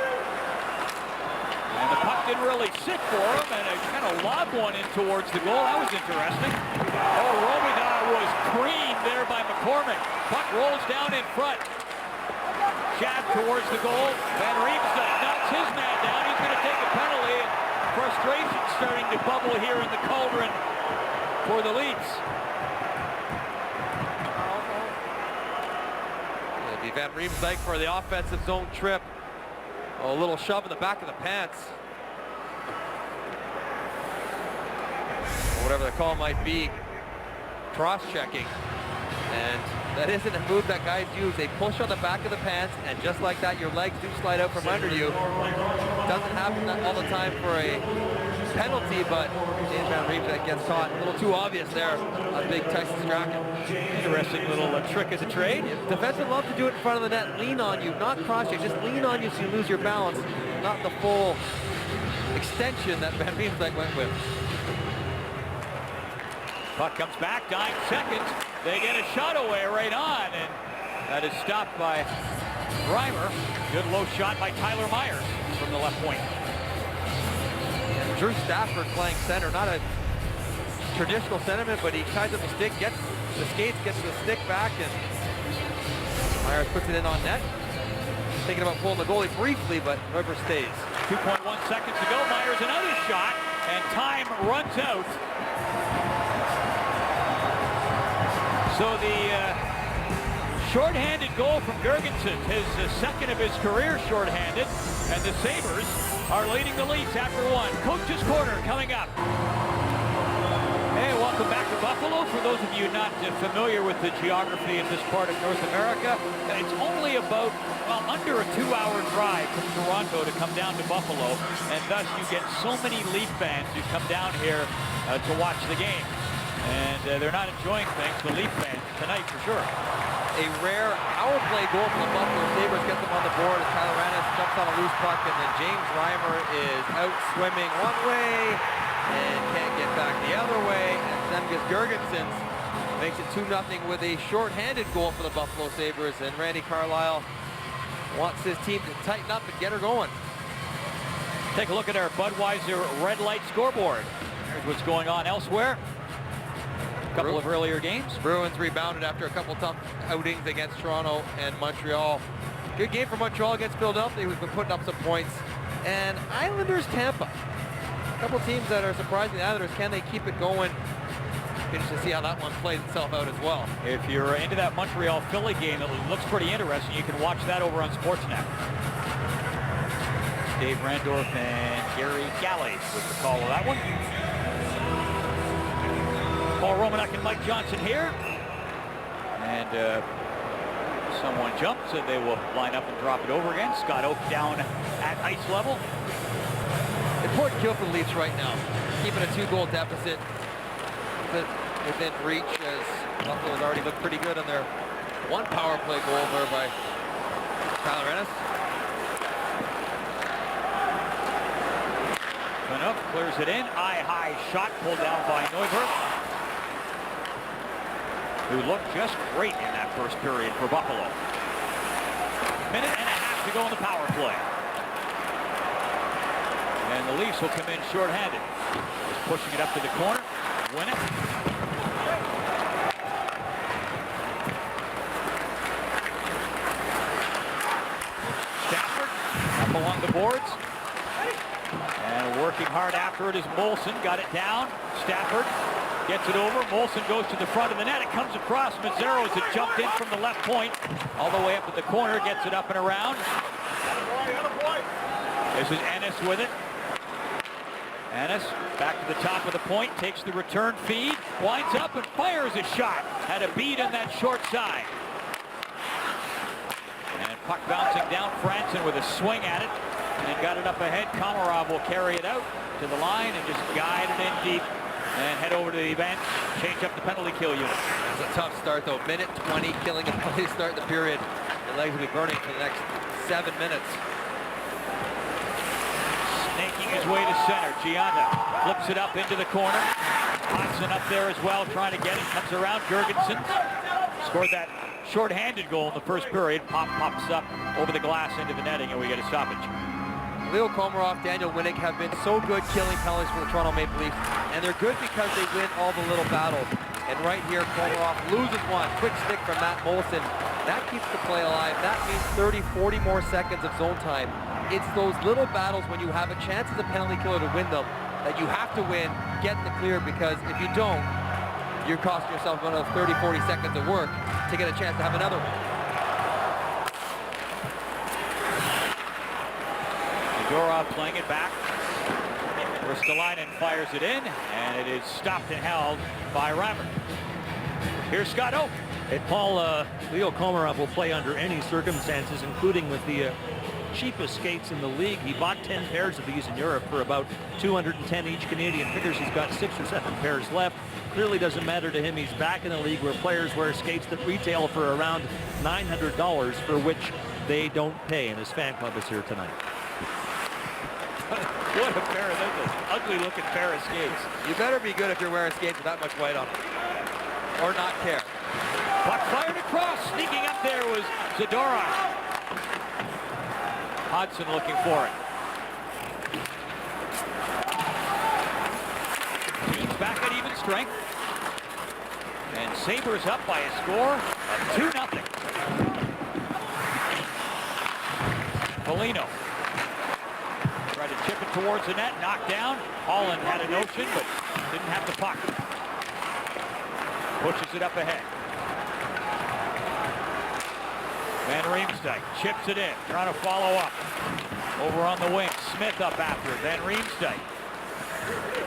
S1: And the puck didn't really sit for him, and a kind of lob one in towards the goal. That was interesting. Oh, Robida was creamed there by McCormick. Puck rolls down in front. Jab towards the goal. Van Riemsdyk knocks his man down. He's going to take a penalty. Frustration starting to bubble here in the cauldron for the Leafs.
S2: It'll be Van Riemsdyk for the offensive zone trip. A little shove in the back of the pants. Or whatever the call might be. Cross-checking. And that isn't a move that guys use. They push on the back of the pants, and just like that, your legs do slide out from under you. Doesn't happen all the time for a penalty, but James Van Riemsdyk gets caught. A little too obvious there on big Tyson Strachan.
S1: Interesting little trick of the trade.
S2: Defensemen love to do it in front of the net. Lean on you, not cross-check. Just lean on you so you lose your balance, not the full extension that Van Riemsdyk went with.
S1: Puck comes back, 9 seconds. They get a shot away right on, and that is stopped by Reimer. Good low shot by Tyler Myers from the left point.
S2: And Drew Stafford playing center, not a traditional centerman, but he ties up the stick, gets the skates, gets the stick back, and Myers puts it in on net. Thinking about pulling the goalie briefly, but Neuberg stays.
S1: 2.1 seconds to go. Myers another shot, and time runs out. So the shorthanded goal from Girgensons, his second of his career shorthanded, and the Sabres are leading the Leafs after one. Coach's Corner coming up. Hey, welcome back to Buffalo. For those of you not familiar with the geography of this part of North America, it's only about, well, under a 2-hour drive from Toronto to come down to Buffalo, and thus you get so many Leaf fans who come down here to watch the game. And they're not enjoying things, the Leaf fans, tonight for sure.
S2: A rare power play goal from the Buffalo Sabres gets them on the board as Tyler Ennis jumps on a loose puck, and then James Reimer is out swimming one way and can't get back the other way. And Zemgus Girgensons makes it 2-0 with a shorthanded goal for the Buffalo Sabres, and Randy Carlyle wants his team to tighten up and get her going.
S1: Take a look at our Budweiser red light scoreboard. Here's what's going on elsewhere. A couple of earlier games.
S2: Bruins rebounded after a couple tough outings against Toronto and Montreal. Good game for Montreal against Philadelphia, who's been putting up some points. And Islanders Tampa. couple teams that are surprising the Islanders. Can they keep it going? Interesting to see how that one plays itself out as well.
S1: If you're into that Montreal-Philly game, it looks pretty interesting. You can watch that over on Sportsnet. Dave Randorf and Gary Galles with the call of that one. Paul Romanek and Mike Johnson here. And someone jumps, and they will line up and drop it over again. Scott Oak down at ice level.
S2: Important kill for the Leafs right now. Keeping a 2-goal deficit within reach, as Buffalo has already looked pretty good on their one power play goal there by Tyler Ennis.
S1: Canuck clears it in. High shot pulled down by Neuberg, who looked just great in that first period for Buffalo. Minute and a half to go in the power play. And the Leafs will come in shorthanded. Just pushing it up to the corner. Win it. Stafford up along the boards. And working hard after it is Molson. Got it down. Stafford gets it over. Molson goes to the front of the net. It comes across. Mazzaro as it jumped in from the left point. All the way up at the corner. Gets it up and around. This is Ennis with it. Ennis back to the top of the point. Takes the return feed. Winds up and fires a shot. Had a bead on that short side. And puck bouncing down. Franson with a swing at it. And got it up ahead. Komarov will carry it out to the line and just guide it in deep. And head over to the bench, change up the penalty kill unit.
S2: It's a tough start though. Minute 20, killing a penalty start the period. The legs will be burning for the next 7 minutes.
S1: Snaking his way to center. Gianda flips it up into the corner. Hodgson up there as well, trying to get it. Comes around. Gergensen scored that short-handed goal in the first period. Pops up over the glass into the netting, and we get a stoppage.
S2: Leo Komarov, Daniel Winnick have been so good killing penalties for the Toronto Maple Leafs, and they're good because they win all the little battles. And right here, Komarov loses one. Quick stick from Matt Molson. That keeps the play alive. That means 30, 40 more seconds of zone time. It's those little battles when you have a chance as a penalty killer to win them that you have to win, get the clear, because if you don't, you're costing yourself another 30, 40 seconds of work to get a chance to have another one.
S1: Zadorov playing it back. Ristolainen fires it in, and it is stopped and held by Reimer. Here's Scott Oak.
S4: Hey, Paul, Leo Komarov will play under any circumstances, including with the cheapest skates in the league. He bought 10 pairs of these in Europe for about $210 each Canadian. Figures he's got 6 or 7 pairs left. Clearly doesn't matter to him. He's back in the league where players wear skates that retail for around $900, for which they don't pay, and his fan club is here tonight.
S1: What a pair of those ugly-looking pair of skates.
S2: You better be good if you're wearing skates with that much white on them, or not care.
S1: Puck fired across. Sneaking up there was Zadorov. Hodgson looking for it. Teams back at even strength. And Sabres up by a score of 2-0. Foligno tried to chip it towards the net, knocked down. Holland had a notion, but didn't have the puck. Pushes it up ahead. Van Riemsdyk chips it in, trying to follow up. Over on the wing, Smith up after it. Van Riemsdyk.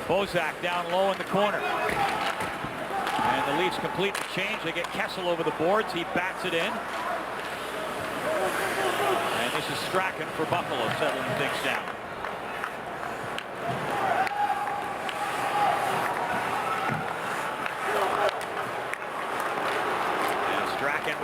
S1: Bozak down low in the corner. And the Leafs complete the change. They get Kessel over the boards. He bats it in. And this is Strachan for Buffalo, settling things down.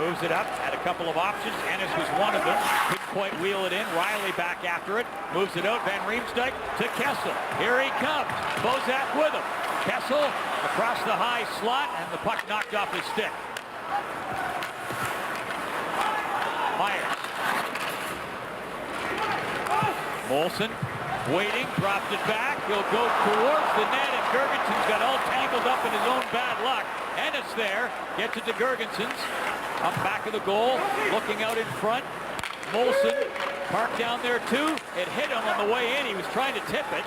S1: Moves it up, had a couple of options. Ennis was one of them. Couldn't quite wheel it in. Riley back after it. Moves it out. Van Riemsdyk to Kessel. Here he comes. Bozak with him. Kessel across the high slot, and the puck knocked off his stick. Myers. Molson waiting, dropped it back. He'll go towards the net, and Gergensen's got all tangled up in his own bad luck. Ennis there, gets it to Gergensen's. Up back of the goal, looking out in front. Molson parked down there too. It hit him on the way in. He was trying to tip it.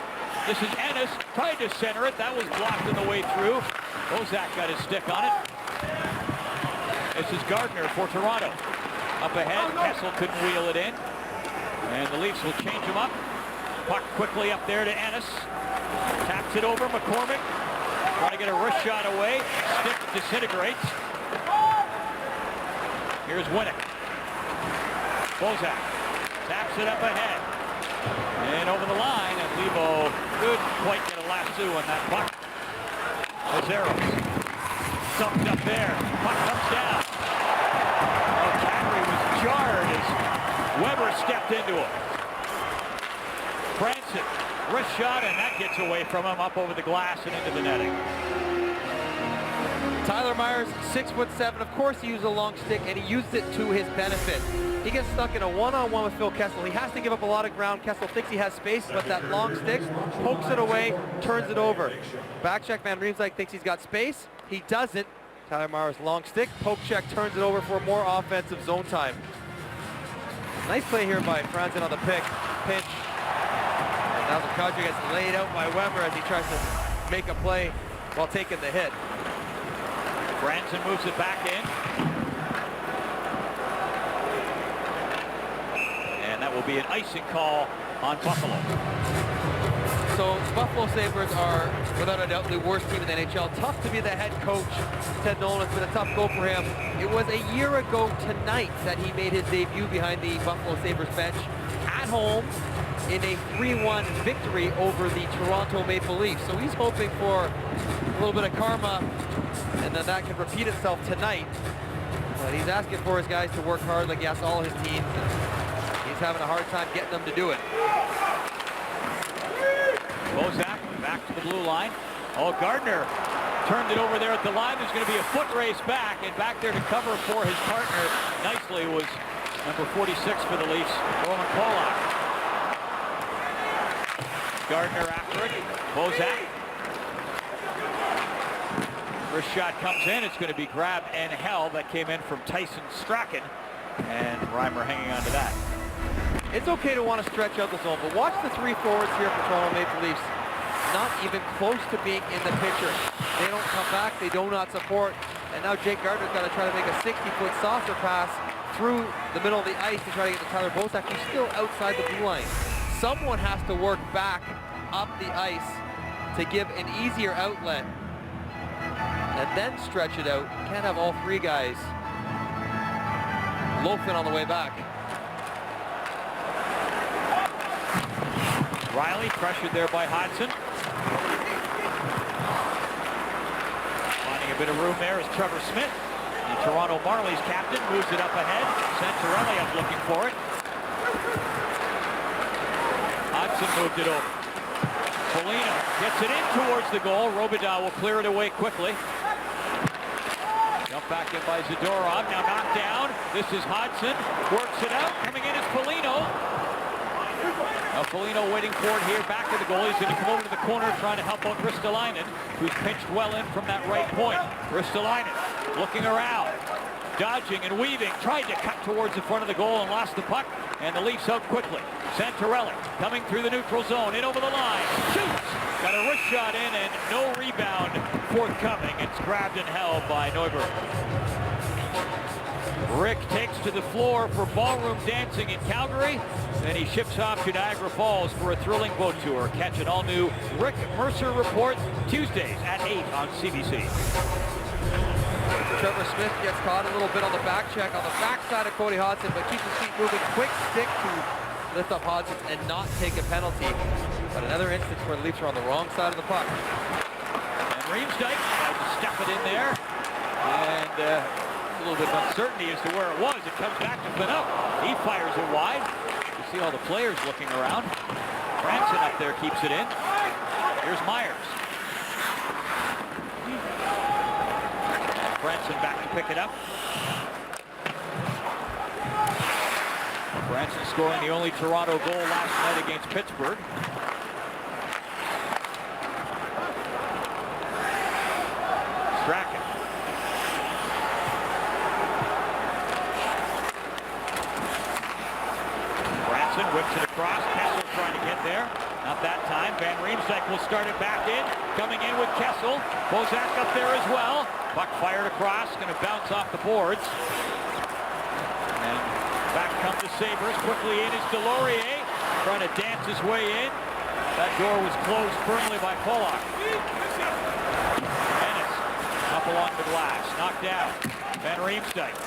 S1: This is Ennis, tried to center it. That was blocked on the way through. Bozak got his stick on it. This is Gardner for Toronto. Up ahead, Kessel couldn't wheel it in. And the Leafs will change him up. Puck quickly up there to Ennis. Taps it over, McCormick. Trying to get a wrist shot away. Stick disintegrates. Here's Winnick. Bozak taps it up ahead. And over the line, and Lebo couldn't quite get a lasso on that puck. Azeros sucked up there. Puck comes down. Oh, Kadri was jarred as Weber stepped into him. Franson, wrist shot, and that gets away from him up over the glass and into the netting.
S2: Tyler Myers, 6'7". Of course he used a long stick, and he used it to his benefit. He gets stuck in a one-on-one with Phil Kessel. He has to give up a lot of ground. Kessel thinks he has space, but that long stick pokes it away, turns it over. Back check, Van Riemsdyk thinks he's got space. He doesn't. Tyler Myers, long stick, poke check, turns it over for more offensive zone time. Nice play here by Franzen on the pinch. And now the Kadri gets laid out by Weber as he tries to make a play while taking the hit.
S1: Franzen moves it back in. And that will be an icing call on Buffalo.
S2: So Buffalo Sabres are, without a doubt, the worst team in the NHL. Tough to be the head coach. Ted Nolan, it's been a tough go for him. It was a year ago tonight that he made his debut behind the Buffalo Sabres bench at home in a 3-1 victory over the Toronto Maple Leafs. So he's hoping for a little bit of karma, and then that can repeat itself tonight. But he's asking for his guys to work hard like he asks all his teams. And he's having a hard time getting them to do it.
S1: Bozak back to the blue line. Oh, Gardner turned it over there at the line. There's going to be a foot race back, and back there to cover for his partner nicely was number 46 for the Leafs, Roman Polak. Gardner after it. Bozak. First shot comes in. It's going to be grabbed and held. That came in from Tyson Strachan, and Reimer hanging on to that.
S2: It's okay to want to stretch out the zone, but watch the three forwards here for Toronto Maple Leafs. Not even close to being in the picture. They don't come back, they do not support, and now Jake Gardner's got to try to make a 60-foot saucer pass through the middle of the ice to try to get to Tyler Bozak, who's still outside the blue line. Someone has to work back up the ice to give an easier outlet and then stretch it out. Can't have all three guys loafing on the way back.
S1: Riley pressured there by Hodgson. Finding a bit of room there is Trevor Smith. The Toronto Marlies captain moves it up ahead. Santorelli up looking for it. Hodgson moved it over. Foligno gets it in towards the goal. Robidas will clear it away quickly. Jump back in by Zadorov. Now knocked down. This is Hodgson. Works it out. Coming in is Foligno. Now Foligno waiting for it here, back to the goal. He's going to come over to the corner trying to help out Ristolainen, who's pinched well in from that right point. Ristolainen looking around, dodging and weaving, tried to cut towards the front of the goal and lost the puck, and the Leafs out quickly. Santorelli coming through the neutral zone, in over the line, shoots! Got a wrist shot in and no rebound forthcoming. It's grabbed and held by Neuberg. Rick takes to the floor for ballroom dancing in Calgary. Then he ships off to Niagara Falls for a thrilling boat tour. Catch an all-new Rick Mercer Report Tuesdays at 8 on CBC.
S2: Trevor Smith gets caught a little bit on the back check on the backside of Cody Hodgson, but keeps his feet moving. Quick stick to lift up Hodgson and not take a penalty. But another instance where the Leafs are on the wrong side of the puck.
S1: And Riemsdyk tried to step it in there. And a little bit of uncertainty as to where it was. It comes back to Pinot. He fires it wide. You see all the players looking around. Franson up there keeps it in. Here's Myers. Franson back to pick it up. Franson scoring the only Toronto goal last night against Pittsburgh. Strachan. Franson whips it across. Kessel trying to get there. Not that time. Van Riemsdyk will start it back in. Coming in with Kessel. Bozak up there as well. Puck fired across. Going to bounce off the boards. And back come the Sabres. Quickly in is Delorier. Trying to dance his way in. That door was closed firmly by Pollock. Ennis up along the glass. Knocked out. Van Riemsdyk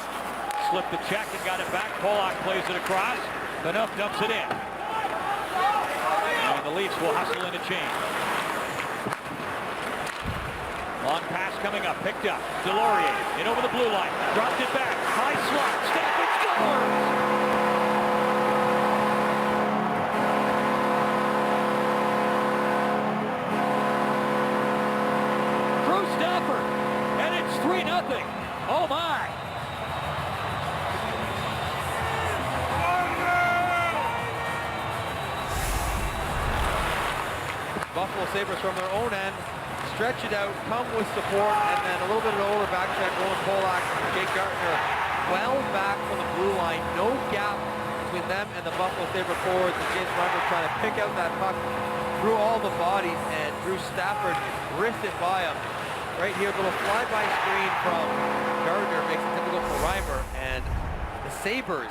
S1: slipped the check and got it back. Pollock plays it across. Canuck dumps it in. And the Leafs will hustle in a change. Long pass coming up. Picked up. Delorier in over the blue line. Dropped it back. High slot. Stafford scores! And it's 3-0. Oh my!
S2: Buffalo Sabres from their own end stretch it out, come with support, and then a little bit of an over back check. Roland Polak, Jake Gardiner well back from the blue line. No gap between them and the Buffalo Sabre forwards. And James Reimer trying to pick out that puck through all the bodies, and Drew Stafford wrists it by him. Right here, a little flyby screen from Gardiner makes it difficult for Reimer, and the Sabres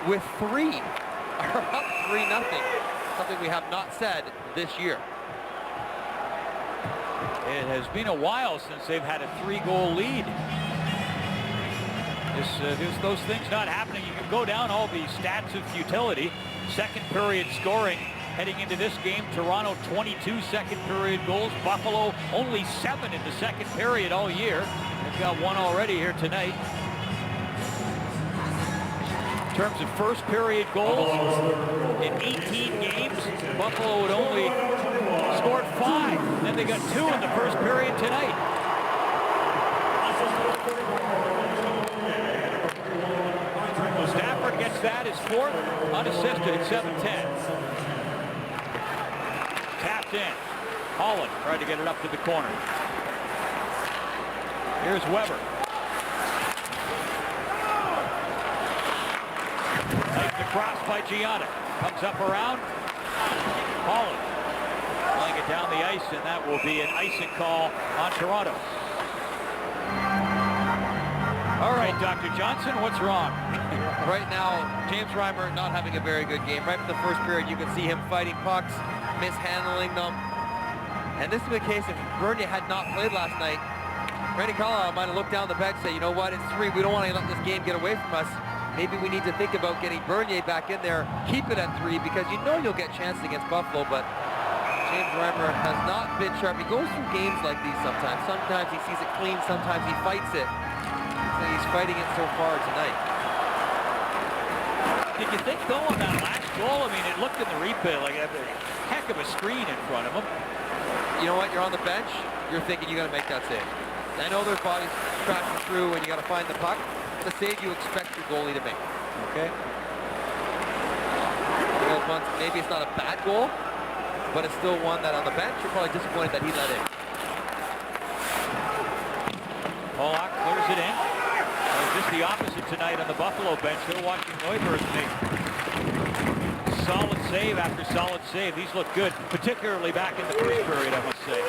S2: with 3 are up 3-0. Something we have not said this year.
S1: It has been a while since they've had a 3-goal lead. Those things not happening. You can go down all the stats of futility. Second period scoring heading into this game. Toronto 22 second period goals. Buffalo only 7 in the second period all year. They've got 1 already here tonight. In terms of first period goals, in 18 games, Buffalo had only scored 5. Then they got 2 in the first period tonight. Stafford gets that, his 4th, unassisted at 7:10. Tapped in. Holland tried to get it up to the corner. Here's Weber. Taken across by Gianna. Comes up around. Holland laying it down the ice, and that will be an icing call on Toronto. All right, Dr. Johnson, what's wrong?
S2: Right now, James Reimer not having a very good game. Right from the first period, you can see him fighting pucks, mishandling them. And this is the case if Bernier had not played last night. Randy Carlyle might have looked down the bench and said, you know what, it's 3. We don't want to let this game get away from us. Maybe we need to think about getting Bernier back in there, keep it at 3, because you know you'll get chances against Buffalo. But James Reimer has not been sharp. He goes through games like these sometimes. Sometimes he sees it clean, sometimes he fights it. So he's fighting it so far tonight.
S1: Did you think, though, on that last goal? I mean, it looked in the replay like a heck of a screen in front of him.
S2: You know what? You're on the bench. You're thinking you got to make that save. I know their body's crashing through and you got to find the puck. The save you expect your goalie to make. Okay? Maybe it's not a bad goal, but it's still one that on the bench you're probably disappointed that he let in.
S1: Pollock clears it in. Just the opposite tonight on the Buffalo bench. They're watching Neuberg make solid save after solid save. These look good, particularly back in the first period, I must say.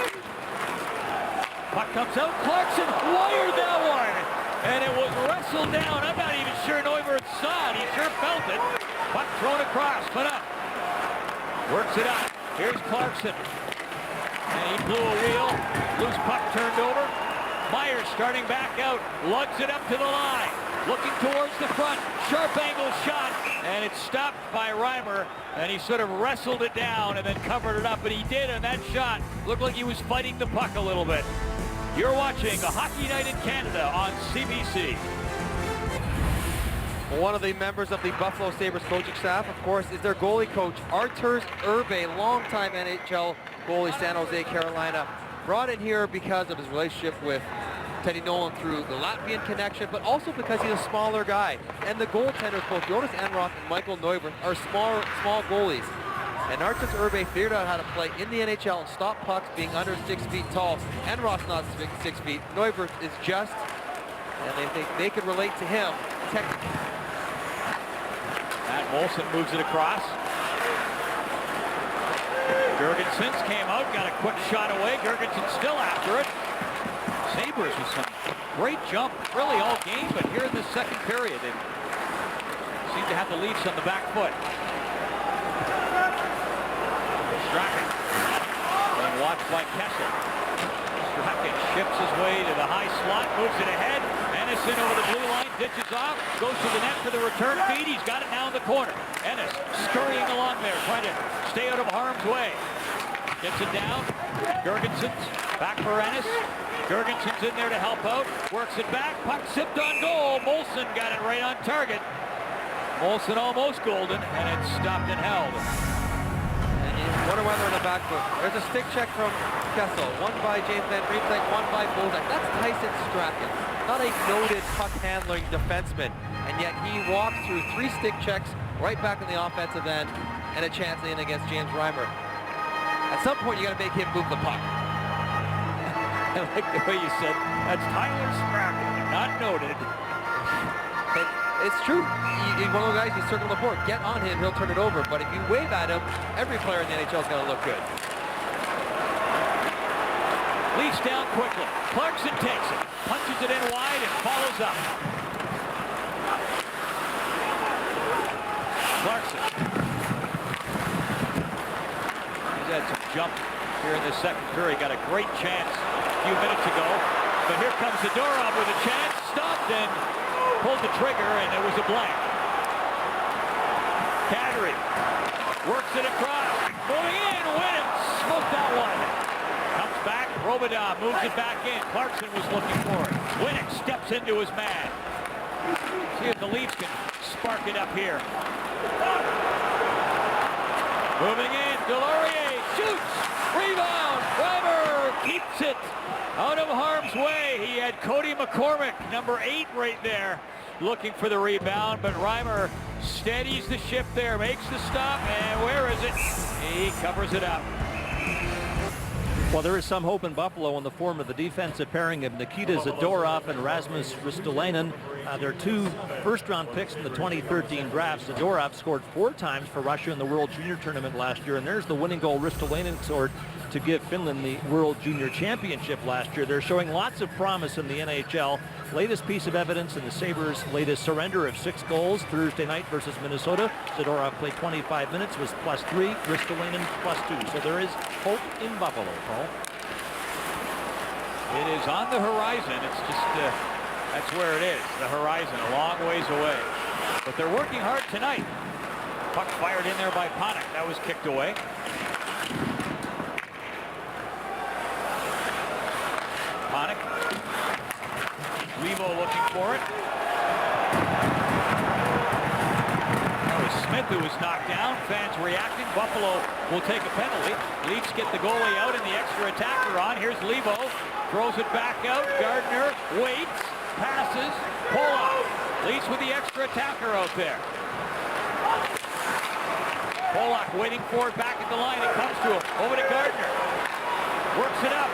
S1: Puck comes out. Clarkson wired that one. And it was wrestled down. I'm not even sure Neuberg saw it. He sure felt it. Puck thrown across. Put up. Works it up. Here's Clarkson. And he blew a wheel. Loose puck turned over. Myers starting back out, lugs it up to the line, looking towards the front, sharp angle shot, and it's stopped by Reimer, and he sort of wrestled it down and then covered it up, and he did on that shot. Looked like he was fighting the puck a little bit. You're watching a Hockey Night in Canada on CBC.
S2: One of the members of the Buffalo Sabres coaching staff, of course, is their goalie coach, Arturs Urbe, longtime NHL goalie, San Jose, Carolina. Brought in here because of his relationship with Teddy Nolan through the Latvian connection, but also because he's a smaller guy. And the goaltenders, both Jonas Enroth and Michael Neuberth, are small goalies. And Arturs Urbe figured out how to play in the NHL and stop pucks being under 6 feet tall. Enroth's not 6 feet. Neuberth is just, and they think they could relate to him technically.
S1: Matt Molson moves it across. Girgensons came out, got a quick shot away. Girgensons still after it. Sabres with some great jump, really all game, but here in the second period, they seem to have the Leafs on the back foot. Strachan being watched by Kessel. Strachan ships his way to the high slot, moves it ahead. Ennis over the blue line, ditches off, goes to the net for the return feed. He's got it now in the corner. Ennis scurrying along there, trying to stay out of harm's way. Gets it down. Girgensons back for Ennis. Girgensons in there to help out. Works it back. Puck sipped on goal. Molson got it right on target. Molson almost golden, and it's stopped and held.
S2: And you wonder why they're in the back foot. There's a stick check from Kessel. One by James Van Riemsdyk, one by Bozak. That's Tyson Strachan. Not a noted puck handling defenseman. And yet he walks through 3 stick checks right back in the offensive end and a chance in against James Reimer. At some point, you got to make him move the puck.
S1: I like the way you said, that's Tyler Strachan, not noted.
S2: It's true. He's one of those guys, you circle the board, get on him, he'll turn it over. But if you wave at him, every player in the NHL is going to look good.
S1: Leafs down quickly. Clarkson takes it, punches it in wide, and follows up. Clarkson. He's had some jump here in the second period. Got a great chance a few minutes ago. But here comes Zadorov with a chance. Stopped and pulled the trigger, and it was a blank. Kadri works it across. Moving in, Winham smoked that one. Comes back, Robidas moves it back in. Clarkson was looking for it. Winnick steps into his man. See if the Leafs can spark it up here. Moving in, Delorier shoots, rebound, Reimer keeps it out of harm's way. He had Cody McCormick, number 8 right there, looking for the rebound, but Reimer steadies the ship there, makes the stop, and where is it? He covers it up.
S4: Well, there is some hope in Buffalo in the form of the defensive pairing of Nikita Zadorov and Rasmus Ristolainen. They're 2 first-round picks in the 2013 draft. Zadorov scored 4 times for Russia in the World Junior Tournament last year, and there's the winning goal Ristolainen scored to give Finland the World Junior Championship last year. They're showing lots of promise in the NHL. Latest piece of evidence in the Sabres' latest surrender of 6 goals Thursday night versus Minnesota. Zadorov played 25 minutes, was +3, Ristolainen +2. So there is hope in Buffalo, Paul.
S1: It is on the horizon. It's just, that's where it is, the horizon, a long ways away. But they're working hard tonight. Puck fired in there by Panik. That was kicked away. Panik. Levo looking for it. That was Smith who was knocked down. Fans reacting. Buffalo will take a penalty. Leafs get the goalie out and the extra attacker on. Here's Levo. Throws it back out. Gardner waits. Passes. Pollock. Leafs with the extra attacker out there. Pollock waiting for it back at the line. It comes to him. Over to Gardner. Works it up.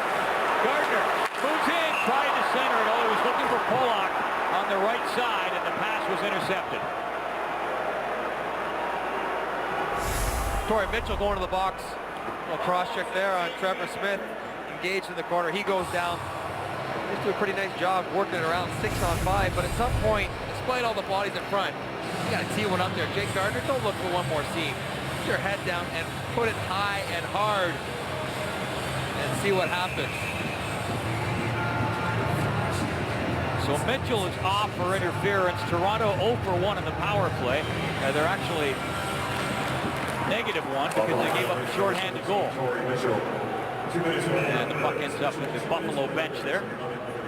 S1: Gardner moves in. Tried to center it. Oh, he was looking for Pollock on the right side, and the pass was intercepted.
S2: Torrey Mitchell going to the box. A little cross check there on Trevor Smith. Engaged in the corner. He goes down. He's doing a pretty nice job working it around 6-on-5, but at some point, despite all the bodies in front, you got to tee one up there. Jake Gardner, don't look for one more seam. Put your head down and put it high and hard and see what happens.
S1: So Mitchell is off for interference. Toronto 0 for 1 in the power play. They're actually -1 because they gave up a shorthanded goal. And the puck ends up with the Buffalo bench there.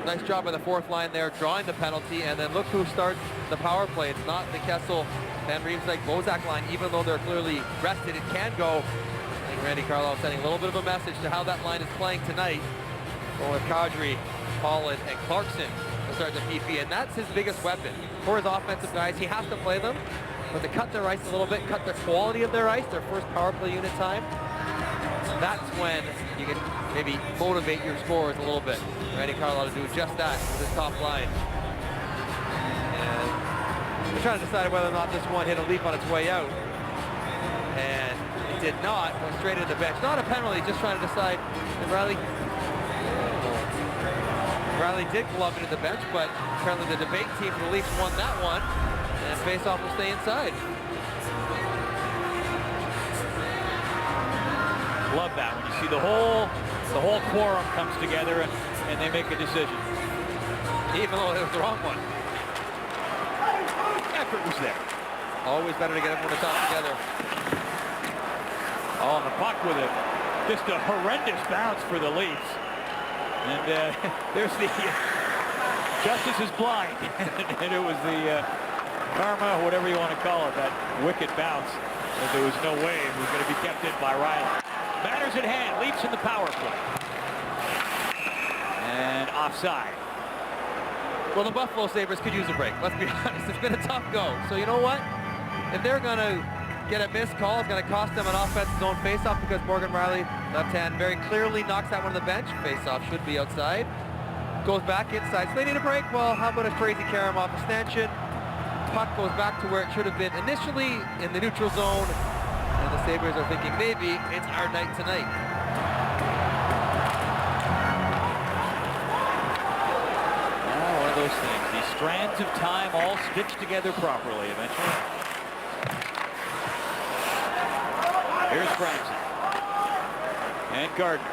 S2: Nice job by the 4th line there, drawing the penalty, and then look who starts the power play. It's not the Kessel, Van Riemsdyk, Bozak line, even though they're clearly rested. It can go. I think Randy Carlyle sending a little bit of a message to how that line is playing tonight. Going with Kadri, Holland, and Clarkson to start the PP, and that's his biggest weapon. For his offensive guys, he has to play them, but to cut their ice a little bit, cut the quality of their ice, their first power play unit time, that's when you can maybe motivate your scorers a little bit. Randy Carlyle to do just that with his top line. And we're trying to decide whether or not this one hit a leaf on its way out. And did not. Went straight into the bench. Not a penalty, just trying to decide if Riley did glove it in the bench, but apparently the debate team for the Leafs won that one, and face-off will stay inside.
S1: Love that when you see the whole quorum comes together and they make a decision.
S2: Even though it was the wrong one.
S1: Effort was there.
S2: Always better to get everyone to talk together.
S1: Oh, and the puck with it. Just a horrendous bounce for the Leafs. And there's the justice is blind. And it was the karma, whatever you want to call it, that wicked bounce. And there was no way it was going to be kept in by Riley. Matters at hand. Leafs in the power play. And offside.
S2: Well, the Buffalo Sabres could use a break. Let's be honest. It's been a tough go. So you know what? If they're going to get a missed call, it's going to cost them an offensive zone faceoff because Morgan Riley, left hand, very clearly knocks that one to the bench. Faceoff should be outside. Goes back inside. So they need a break. Well, how about a crazy Karamov extension? Puck goes back to where it should have been initially in the neutral zone. And the Sabres are thinking maybe it's our night tonight.
S1: One of those things. These strands of time all stitched together properly eventually. Here's Franson. And Gardner.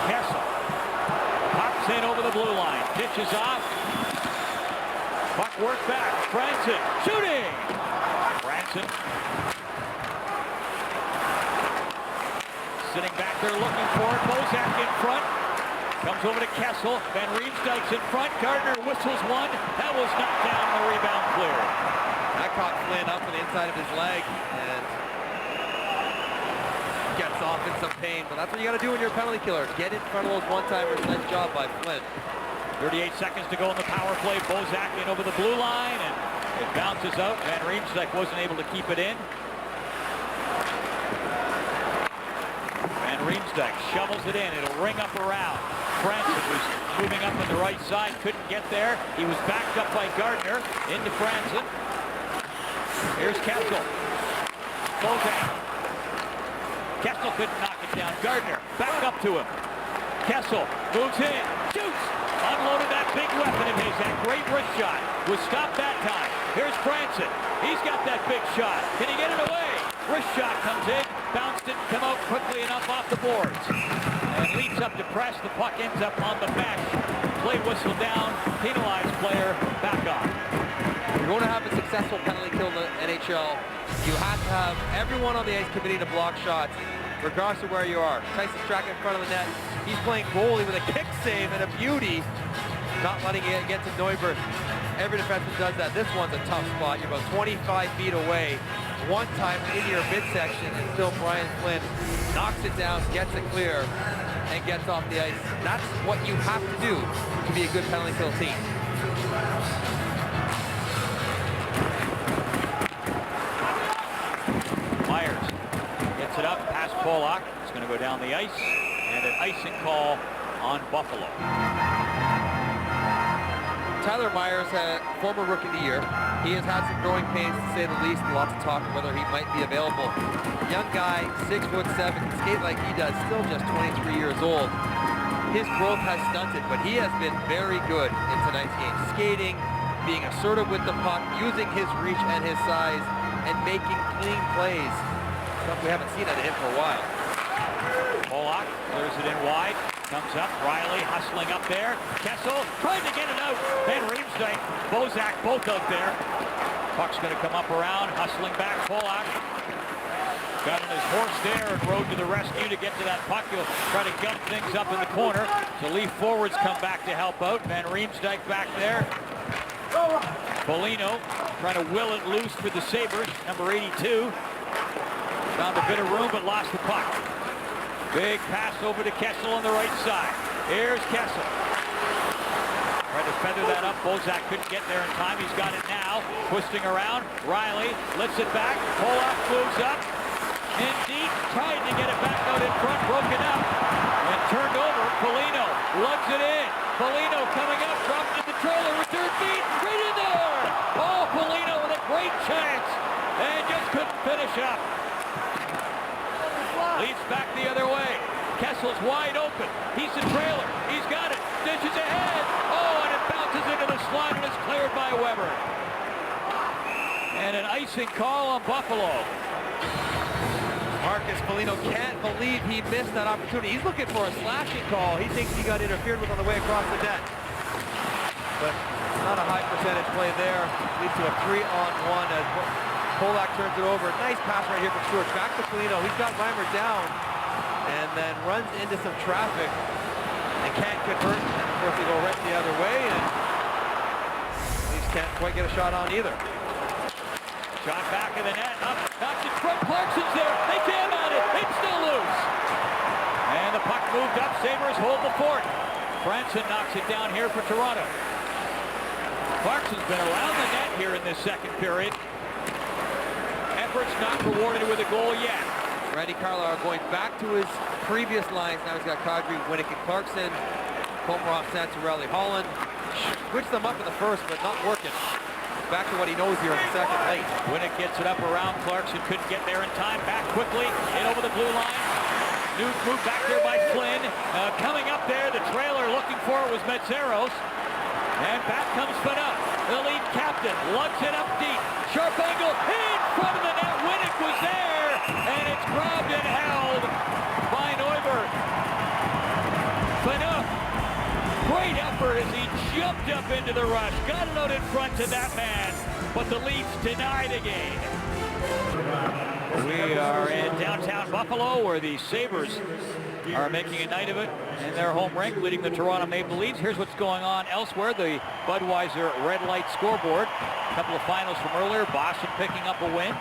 S1: Kessel. Pops in over the blue line. Pitches off. Puck worked back. Franson shooting. Franson. Sitting back there looking for it. Bozak in front. Comes over to Kessel. Van Riemsdyk's in front. Gardner whistles one. That was knocked down. The rebound cleared.
S2: That caught Flynn up on the inside of his leg and gets off in some pain. But that's what you got to do when you're a penalty killer. Get in front of those one-timers. Nice job by Flynn.
S1: 38 seconds to go in the power play. Bozak in over the blue line, and it bounces out. Van Riemsdyk wasn't able to keep it in. Van Riemsdyk shovels it in. It'll ring up around. Franson was moving up on the right side, couldn't get there. He was backed up by Gardner into Franson. Here's Kessel. Bozak. Kessel couldn't knock it down. Gardner back up to him. Kessel moves in, shoots. Unloaded that big weapon of his. That great wrist shot was stopped that time. Here's Franson. He's got that big shot. Can he get it away? Wrist shot comes in. Bounced it, come out quickly enough off the boards. And leaps up to press. The puck ends up on the bench. Play whistle down. Penalized player back on.
S2: If you're going to have a successful penalty kill in the NHL, you have to have everyone on the ice committee to block shots, regardless of where you are. Tyson Strachan in front of the net. He's playing goalie with a kick save and a beauty, not letting it get to Neuberg. Every defenseman does that. This one's a tough spot. You're about 25 feet away. One time into your midsection, and still Brian Flynn knocks it down, gets it clear, and gets off the ice. That's what you have to do to be a good penalty kill team.
S1: Myers gets it up past Pollock. It's going to go down the ice, and an icing call on Buffalo.
S2: Tyler Myers, former Rookie of the Year. He has had some growing pains, to say the least. Lots of talk of whether he might be available. Young guy, 6'7", can skate like he does, still just 23 years old. His growth has stunted, but he has been very good in tonight's game. Skating, being assertive with the puck, using his reach and his size, and making clean plays. Something we haven't seen out of him for a while.
S1: Pollock clears it in wide. Comes up, Riley hustling up there. Kessel trying to get it out. Van Riemsdyk, Bozak both out there. Puck's going to come up around, hustling back. Pollock got on his horse there and rode to the rescue to get to that puck. He'll try to gun things up in the corner. So Leaf forwards come back to help out. Van Riemsdyk back there. Foligno trying to will it loose for the Sabres, number 82. Found a bit of room but lost the puck. Big pass over to Kessel on the right side. Here's Kessel. Tried to feather that up. Bozak couldn't get there in time. He's got it now. Twisting around. Riley lifts it back. Pollock moves up. In deep. Trying to get it back out in front. Broken up. And turned over. Foligno lugs it in. Foligno coming up. Dropped in the trailer. Return feet. Right in there. Oh! finish up. Leads back the other way. Kessel's wide open. He's the trailer. He's got it. Dishes ahead. Oh, and it bounces into the slot and is cleared by Weber. And an icing call on Buffalo.
S2: Marcus Foligno can't believe he missed that opportunity. He's looking for a slashing call. He thinks he got interfered with on the way across the net. But not a high percentage play there. Leads to a 3-on-1 as Polak turns it over. Nice pass right here from Stewart. Back to Foligno. He's got Reimer down and then runs into some traffic and can't convert. And of course they go right the other way and Leafs can't quite get a shot on either.
S1: Shot back of the net, up, knocks it front, Clarkson's there, they jam at it, it's still loose. And the puck moved up, Sabres hold the fort. Franson knocks it down here for Toronto. Clarkson's been around the net here in this second period. Efforts not rewarded with a goal yet.
S2: Randy Carlyle going back to his previous lines. Now he's got Kadri, Winnick, and Clarkson, Komarov, Santorelli, Holland. Switched them up in the first, but not working. Back to what he knows here in the second late.
S1: Winnick gets it up around Clarkson, couldn't get there in time. Back quickly, in over the blue line. Nuke moved back there by Flynn. Coming up there, the trailer looking for it was Metzeros. And back comes Fanuc, the lead captain, lugs it up deep. Sharp angle, in front of the net. Winnick was there, and it's grabbed and held by Neuberg. Fanuc, great effort as he jumped up into the rush. Got it out in front to that man, but the Leafs deny the gain. We are in downtown Buffalo where the Sabres are making a night of it in their home rink, leading the Toronto Maple Leafs. Here's what's going on elsewhere. The Budweiser red light scoreboard. A couple of finals from earlier. Boston picking up a win,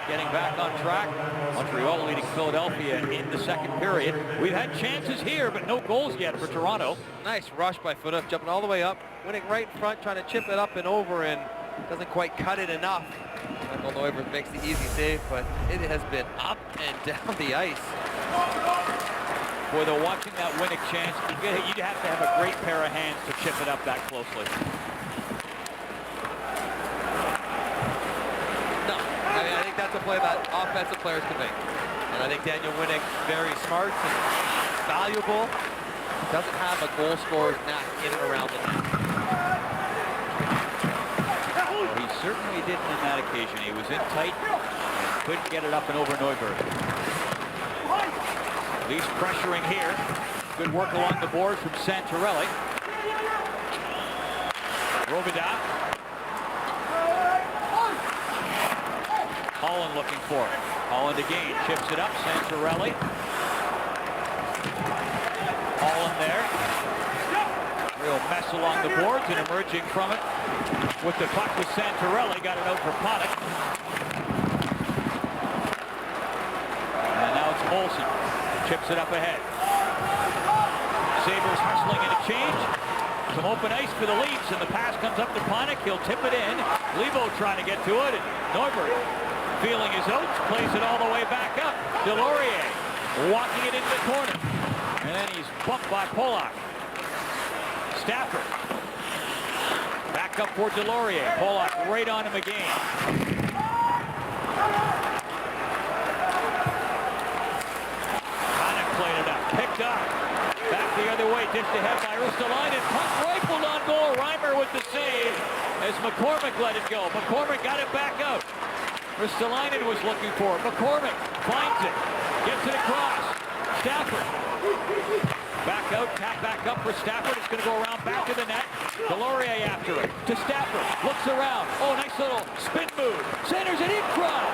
S1: getting back on track. Montreal leading Philadelphia in the second period. We've had chances here, but no goals yet for Toronto.
S2: Nice rush by Fanuc, jumping all the way up, winning right in front, trying to chip it up and over, and doesn't quite cut it enough. Michael Neuberg makes the easy save, but it has been up and down the ice.
S1: Boy, though, watching that Winnick chance, you'd have to have a great pair of hands to chip it up that closely.
S2: No, I think that's a play that offensive players can make. And I think Daniel Winnick, very smart and valuable, doesn't have a goal scorer's knack in and around the net.
S1: Well, he certainly didn't on that occasion. He was in tight and couldn't get it up and over Neuberg. Leafs pressuring here. Good work along the board from Santorelli. Robidas. Holland looking for it. Holland again, chips it up, Santorelli. Holland there. Real mess along the boards and emerging from it with the puck with Santorelli. Got it out for Pollock. And now it's Olsen. Chips it up ahead. Sabres hustling in a change. Some open ice for the Leafs, and the pass comes up to Pollock. He'll tip it in. Levo trying to get to it, and Neuberg feeling his oats, plays it all the way back up. Delorier walking it into the corner. And then he's bumped by Pollock. Stafford. Back up for Delorier. Pollock right on him again. Pollock played it up. Picked up. Back the other way. Dished ahead by Ristolainen. Puck rifled on goal. Reimer with the save as McCormick let it go. McCormick got it back out. Ristolainen was looking for it. McCormick finds it. Gets it across. Stafford. Back out, tap back up for Stafford. It's going to go around back of the net. Delorier after it. To Stafford. Looks around. Oh, nice little spin move. Centers it in front.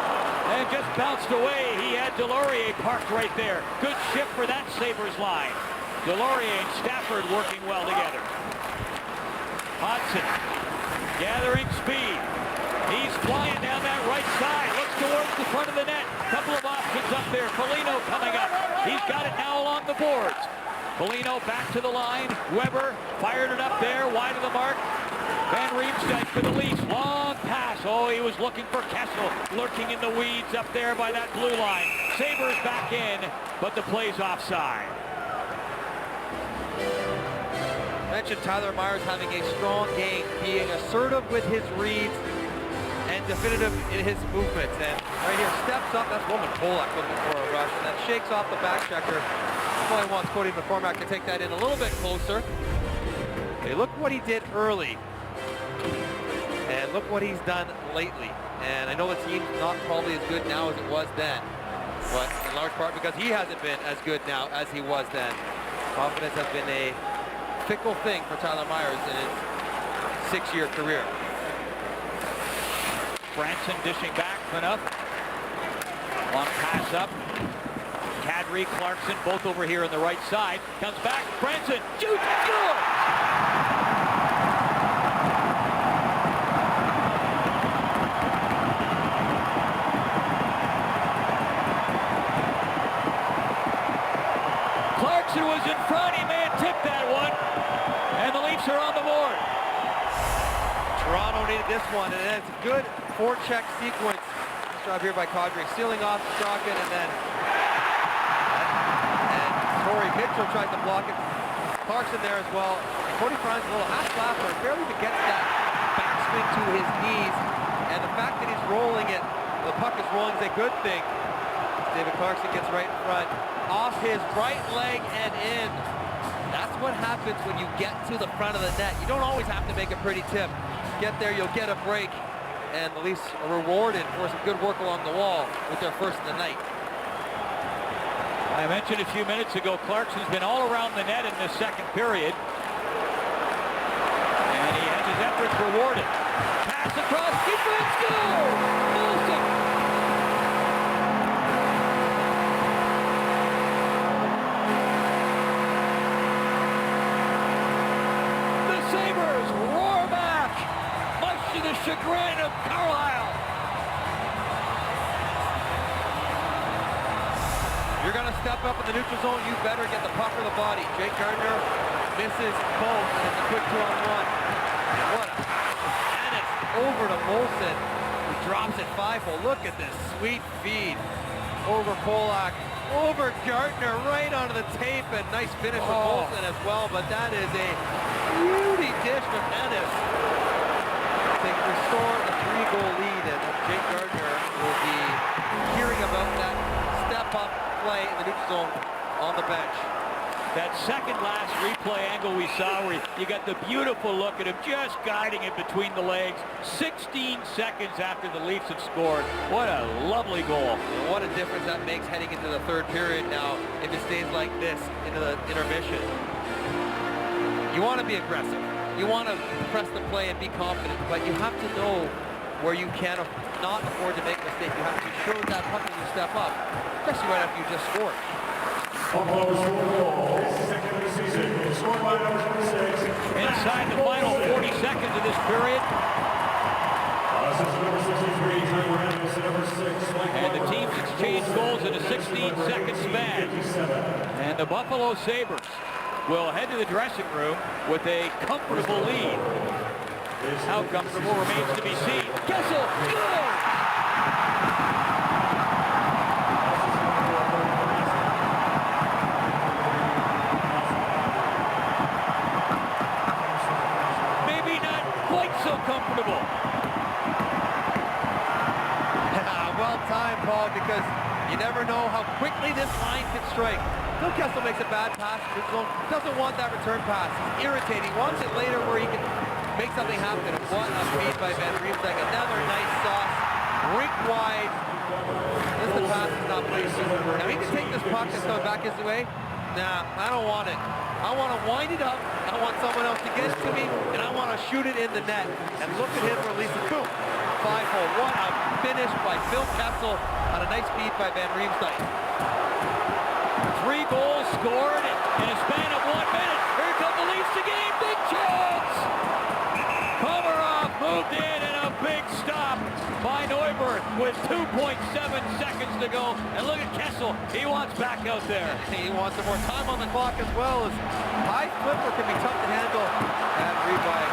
S1: And just bounced away. He had Delorier parked right there. Good shift for that Sabres line. Delorier and Stafford working well together. Hodgson gathering speed. He's flying down that right side. Looks towards the front of the net. Couple of options up there. Foligno coming up. He's got it now along the boards. Foligno back to the line. Weber fired it up there, wide of the mark. Van Riemsdyk for the Leafs. Long pass. Oh, he was looking for Kessel, lurking in the weeds up there by that blue line. Sabres back in, but the play's offside.
S2: Mentioned Tyler Myers having a strong game, being assertive with his reads and and definitive in his movements. And right here, steps up. That's Roman Polak looking for a rush. And then shakes off the back checker. Probably wants Cody McCormack to take that in a little bit closer. Hey, look what he did early. And look what he's done lately. And I know the team's not probably as good now as it was then. But in large part because he hasn't been as good now as he was then. Confidence has been a fickle thing for Tyler Myers in his 6-year career.
S1: Branson dishing back, enough. Long pass up. Kadri, Clarkson, both over here on the right side. Comes back, Branson, shoots, scores! Clarkson was in front, he may have tipped that one. And the Leafs are on the board.
S2: Toronto needed this one, and it's a good forecheck sequence. Nice job here by Kadri, sealing off Strachan, and then Torrey Mitchell tried to block it. Clarkson there as well. Cody Franz a little half flapper, barely even gets that backspin to his knees, and the fact that he's rolling it, the puck is rolling, is a good thing. David Clarkson gets right in front, off his right leg and in. That's what happens when you get to the front of the net. You don't always have to make a pretty tip. Get there, you'll get a break, and the Leafs are rewarded for some good work along the wall with their first of the night.
S1: I mentioned a few minutes ago, Clarkson's been all around the net in this second period. And he has his efforts rewarded. Pass across, defense, goal! Wilson! The Sabres roar back, much to the chagrin of Carlisle.
S2: You're going to step up in the neutral zone, you better get the puck or the body. Jake Gardiner misses both, and it's a quick 2-on-1. What a... And it's over to Molson, who drops it 5-hole. Look at this sweet feed. Over Polak, over Gardiner, right onto the tape, and nice finish from Molson as well, but that is a beauty dish from Ennis. They restore a 3-goal lead, and Jake Gardiner will be hearing about that step-up play in the neutral zone on the bench.
S1: That second last replay angle we saw where you got the beautiful look at him just guiding it between the legs 16 seconds after the Leafs have scored. What a lovely goal.
S2: And what a difference that makes heading into the third period now if it stays like this into the intermission. You want to be aggressive. You want to press the play and be confident, but you have to know where you can not afford to make a mistake. You have to show that puck when you step up, especially right after you just scored.
S1: Inside the final 40 seconds of this period. And the teams exchange goals in a 16-second span. And the Buffalo Sabres will head to the dressing room with a comfortable lead. How comfortable remains to be seen. Kessel scores! Maybe not quite so comfortable.
S2: Well timed, Paul, because you never know how quickly this line can strike. Phil Kessel makes a bad pass. Doesn't want that return pass. He's irritating. He wants it later where he can make something happen. What a feed by Van Riemsdyk. Another nice sauce. Rink wide. This pass is not playing super. Now he can take this puck that's coming back his way. Nah, I don't want it. I want to wind it up. I want someone else to get it to me, and I want to shoot it in the net. And look at him release it. Boom. 5-hole. What a finish by Phil Kessel on a nice feed by Van Riemsdyk.
S1: 3 goals scored in a span of 1 minute. Here come the Leafs again. Big chance. Komarov moved in and a big stop by Neuberth with 2.7 seconds to go. And look at Kessel. He wants back out there.
S2: He wants some more time on the clock as well. As high flipper can be tough to handle. And read by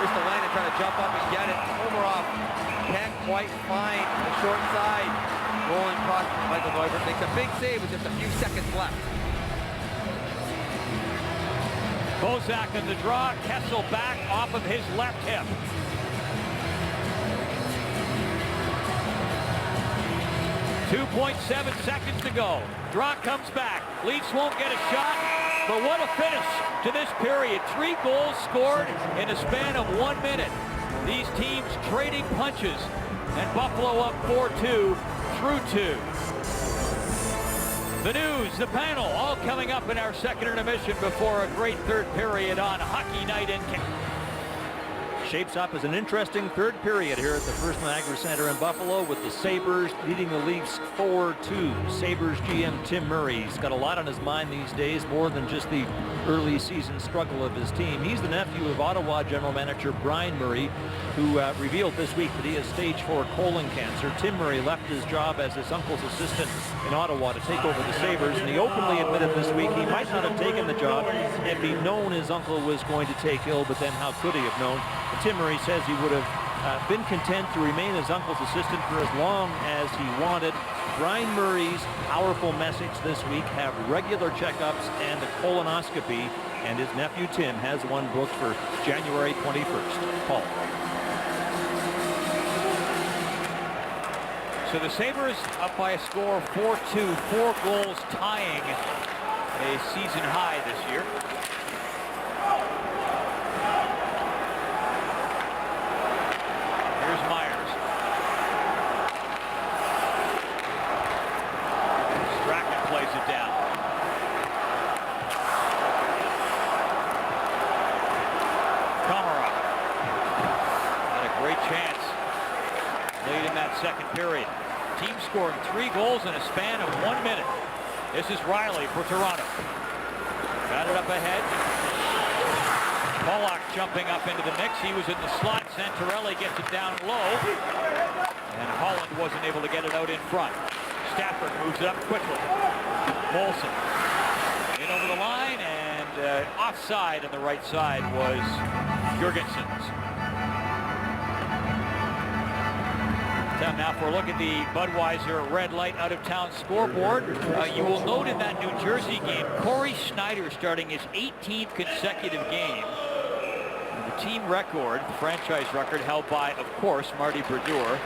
S2: Ristolainen trying to jump up and get it. Komarov can't quite find the short side. Rolling puck. Michael Neuberth makes a big save with just a few seconds left.
S1: Bozak in the draw. Kessel back off of his left hip. 2.7 seconds to go. Draw comes back. Leafs won't get a shot, but what a finish to this period. 3 goals scored in a span of 1 minute. These teams trading punches, and Buffalo up 4-2 through 2. The news, the panel, all coming up in our second intermission before a great third period on Hockey Night in Canada.
S4: Shapes up as an interesting third period here at the First Niagara Center in Buffalo, with the Sabres leading the Leafs 4-2. Sabres GM Tim Murray, he's got a lot on his mind these days, more than just the early season struggle of his team. He's the nephew of Ottawa general manager Brian Murray, who revealed this week that he has stage 4 colon cancer. Tim Murray left his job as his uncle's assistant in Ottawa to take over the Sabres, and he openly admitted this week he might not have taken the job if he'd known his uncle was going to take ill, but then how could he have known? And Tim Murray says he would have been content to remain his uncle's assistant for as long as he wanted. Brian Murray's powerful message this week: have regular checkups and a colonoscopy, and his nephew Tim has one booked for January 21st. Paul.
S1: So the Sabres up by a score of 4-2, 4 goals, tying a season high this year. Here's Myers. Strachan plays it down. Komarov had a great chance late in that second period. Team scoring 3 goals in a span of 1 minute. This is Riley for Toronto. Got it up ahead. Pollock jumping up into the mix. He was in the slot. Santorelli gets it down low. And Holland wasn't able to get it out in front. Stafford moves it up quickly. Molson in over the line, and offside on the right side was Jurgensen's. Time now for a look at the Budweiser Red Light out-of-town scoreboard. You will note in that New Jersey game, Corey Schneider starting his 18th consecutive game. The team record, the franchise record, held by, of course, Marty Brodeur,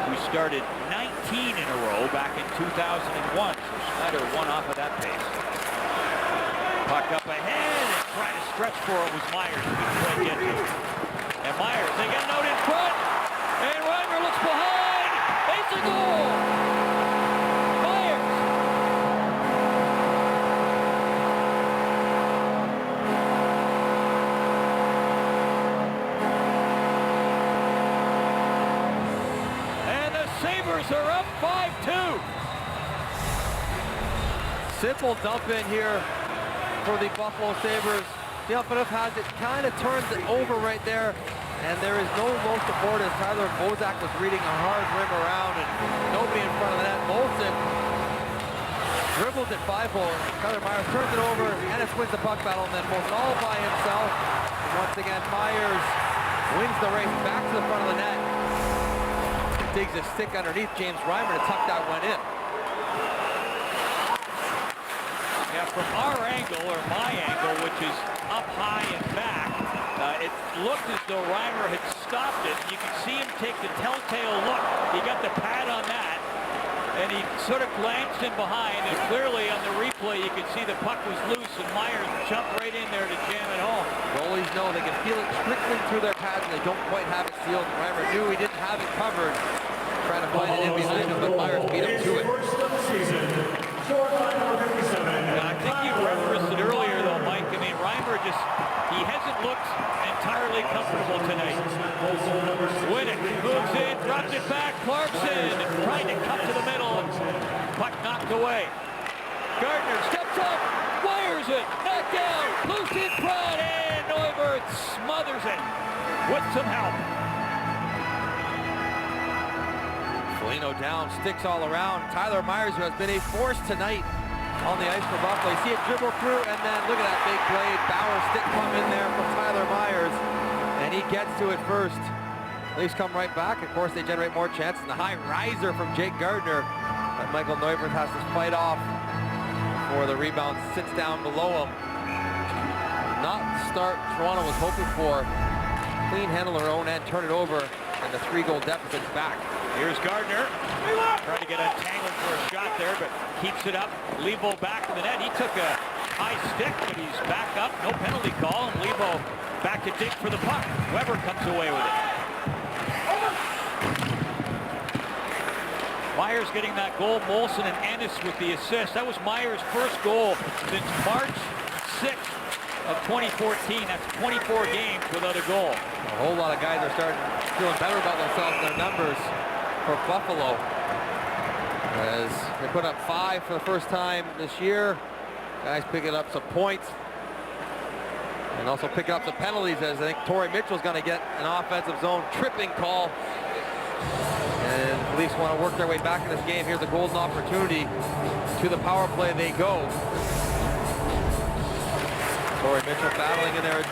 S1: who started 19 in a row back in 2001. So Schneider won off of that pace. Puck up ahead, and trying to stretch for it was Myers, who couldn't quite get to it. And Myers, they get a note in front, and Reimer looks behind. It's a goal! Myers! And the Sabres are up 5-2.
S2: Simple dump in here for the Buffalo Sabres. Delphinov has it, kind of turns it over right there, and there is no low support as Tyler Bozak was reading a hard rim around, and nobody in front of the net. Molson dribbles at 5-hole. Tyler Myers turns it over, and it wins the puck battle, and then Molson all by himself. And once again, Myers wins the race back to the front of the net. Digs a stick underneath James Reimer to tuck that one in.
S1: Yeah, from our angle, or my angle, which is up high and back, it looked as though Reimer had stopped it. You can see him take the telltale look. He got the pad on that, and he sort of glanced in behind, and clearly on the replay you could see the puck was loose, and Myers jumped right in there to jam it home.
S2: Goalies know they can feel it trickling through their pads, and they don't quite have it sealed. Reimer knew he didn't have it covered, trying to find it in behind him, but Myers beat him to it.
S1: I think you referenced it earlier, though, Mike. I mean, Reimer just, he hasn't looked entirely comfortable tonight. Winnick moves in, drops it back. Clarkson trying to cut to the middle, and puck knocked away. Gardner steps up, wires it, knocked down, loose in front, and Neuwirth smothers it with some help.
S2: Foligno down, sticks all around. Tyler Myers, who has been a force tonight on the ice for Buffalo. You see it dribble through, and then look at that big play. Bauer stick come in there from Tyler Myers, and he gets to it first. Leafs come right back. Of course, they generate more chances. And the high riser from Jake Gardner that Michael Neuwirth has to fight off before the rebound sits down below him. Not the start Toronto was hoping for. Clean handle their own end, turn it over, and the 3-goal deficit's back.
S1: Here's Gardner. Trying to get untangled for a shot there, but keeps it up. Lebo back in the net. He took a high stick, but he's back up. No penalty call, and Lebo back to dig for the puck. Weber comes away with it. Myers getting that goal. Molson and Ennis with the assist. That was Myers' first goal since March 6th of 2014. That's 24 games without a goal.
S2: A whole lot of guys are starting feeling better about themselves and their numbers for Buffalo, as they put up 5 for the first time this year. Guys picking up some points and also picking up some penalties, as I think Torrey Mitchell's going to get an offensive zone tripping call. And the Leafs want to work their way back in this game. Here's a golden opportunity. To the power play they go. Torrey Mitchell battling in there.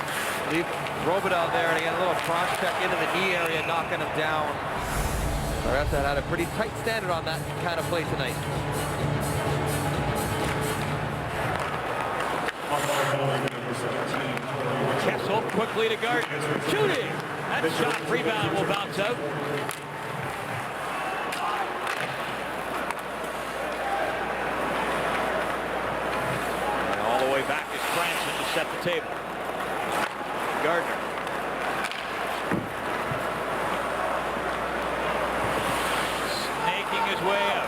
S2: Leaf Robitaille there, and again a little cross check into the knee area, knocking him down. Aressa had a pretty tight standard on that kind of play tonight.
S1: Kessel quickly to Gardner. Shooting! That shot, rebound will bounce out. And all the way back is Franson to set the table. Gardner. Snaking his way up.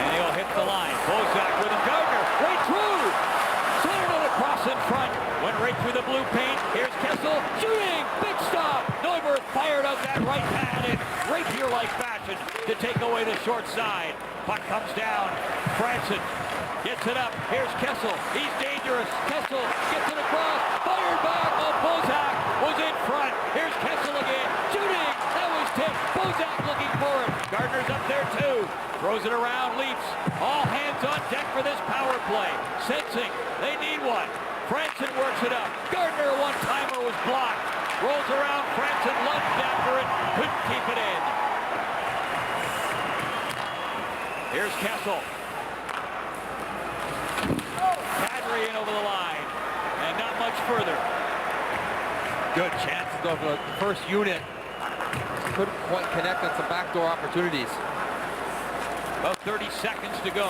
S1: And he'll hit the line. Bozak with him. Gardner right through. Centered it across in front. Went right through the blue paint. Here's Kessel shooting. Big stop. Neuberth fired out that right pad in rapier-like fashion to take away the short side. Puck comes down. Franson gets it up. Here's Kessel. He's dangerous. Kessel gets it across. Fired back. Oh, Bozak was in front. Here's Kessel again. Shooting. That was tipped. Bozak looking for it. Gardner's up there too. Throws it around. Leafs. All hands on deck for this power play. Sensing they need one. Franson works it up. Gardner, one-timer, was blocked. Rolls around. Franson lunged after it. Couldn't keep it in. Here's Kessel. Kadri in over the line. And not much further.
S2: Good chances of the first unit. Couldn't quite connect on some backdoor opportunities.
S1: About 30 seconds to go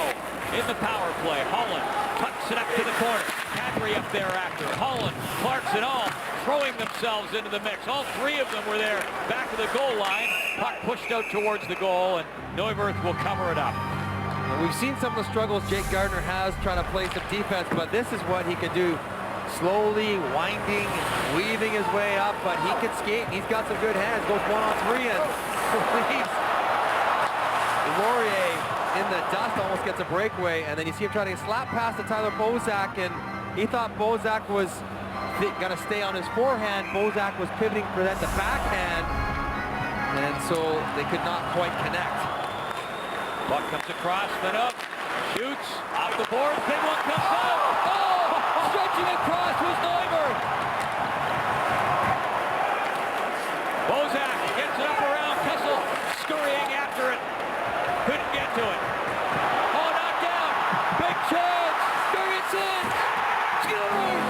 S1: in the power play. Holland tucks it up to the corner. Kadri up there after. Holland, Clarkson all throwing themselves into the mix. All three of them were there back of the goal line. Puck pushed out towards the goal, and Neuberth will cover it up.
S2: We've seen some of the struggles Jake Gardner has trying to play some defense, but this is what he can do. Slowly winding, weaving his way up, but he can skate. He's got some good hands. Goes 1-on-3 and leaves Laurier in the dust, almost gets a breakaway, and then you see him trying to slap past to Tyler Bozak, and he thought Bozak was going to stay on his forehand. Bozak was pivoting for that the backhand, and so they could not quite connect.
S1: Puck comes across, then up, shoots, off the board, big one comes out. Oh, stretching across was Neuberth. Bozak gets it up around Kessel, scurrying after it. Couldn't get to it. Oh, knocked down. Big chance. Jurgensen scores.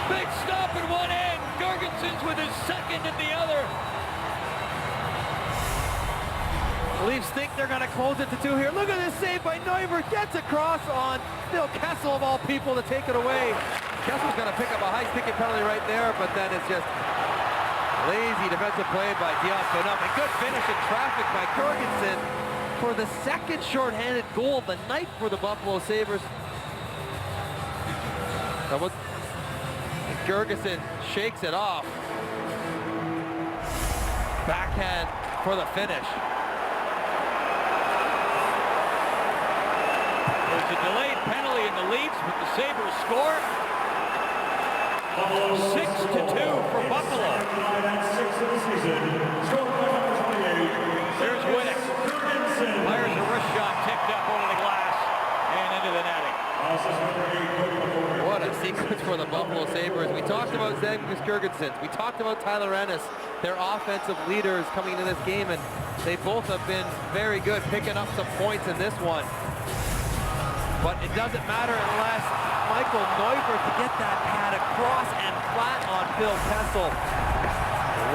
S1: Big stop at one end. Jurgensen's with his second in the other.
S2: The Leafs think they're going to close it to 2 here. Look at this save by Neuberth. Gets across on Phil Kessel, of all people, to take it away. Kessel's going to pick up a high sticking penalty right there, but then it's just lazy defensive play by Dion Phaneuf. And good finish in traffic by Jurgensen for the second shorthanded goal of the night for the Buffalo Sabres. Jurgensen shakes it off. Backhand for the finish.
S1: There's a delayed penalty in the Leafs, but the Sabres score. 6-2 for Buffalo. There's Winnick. Fires a wrist shot, tipped up over the glass and into the netting.
S2: What a sequence for the Buffalo Sabres. We talked about Zemgus Jurgensen. We talked about Tyler Ennis, their offensive leaders coming into this game, and They both have been very good picking up some points in this one. But it doesn't matter unless Michael Neuvirth to get that pad across and flat on Phil Kessel.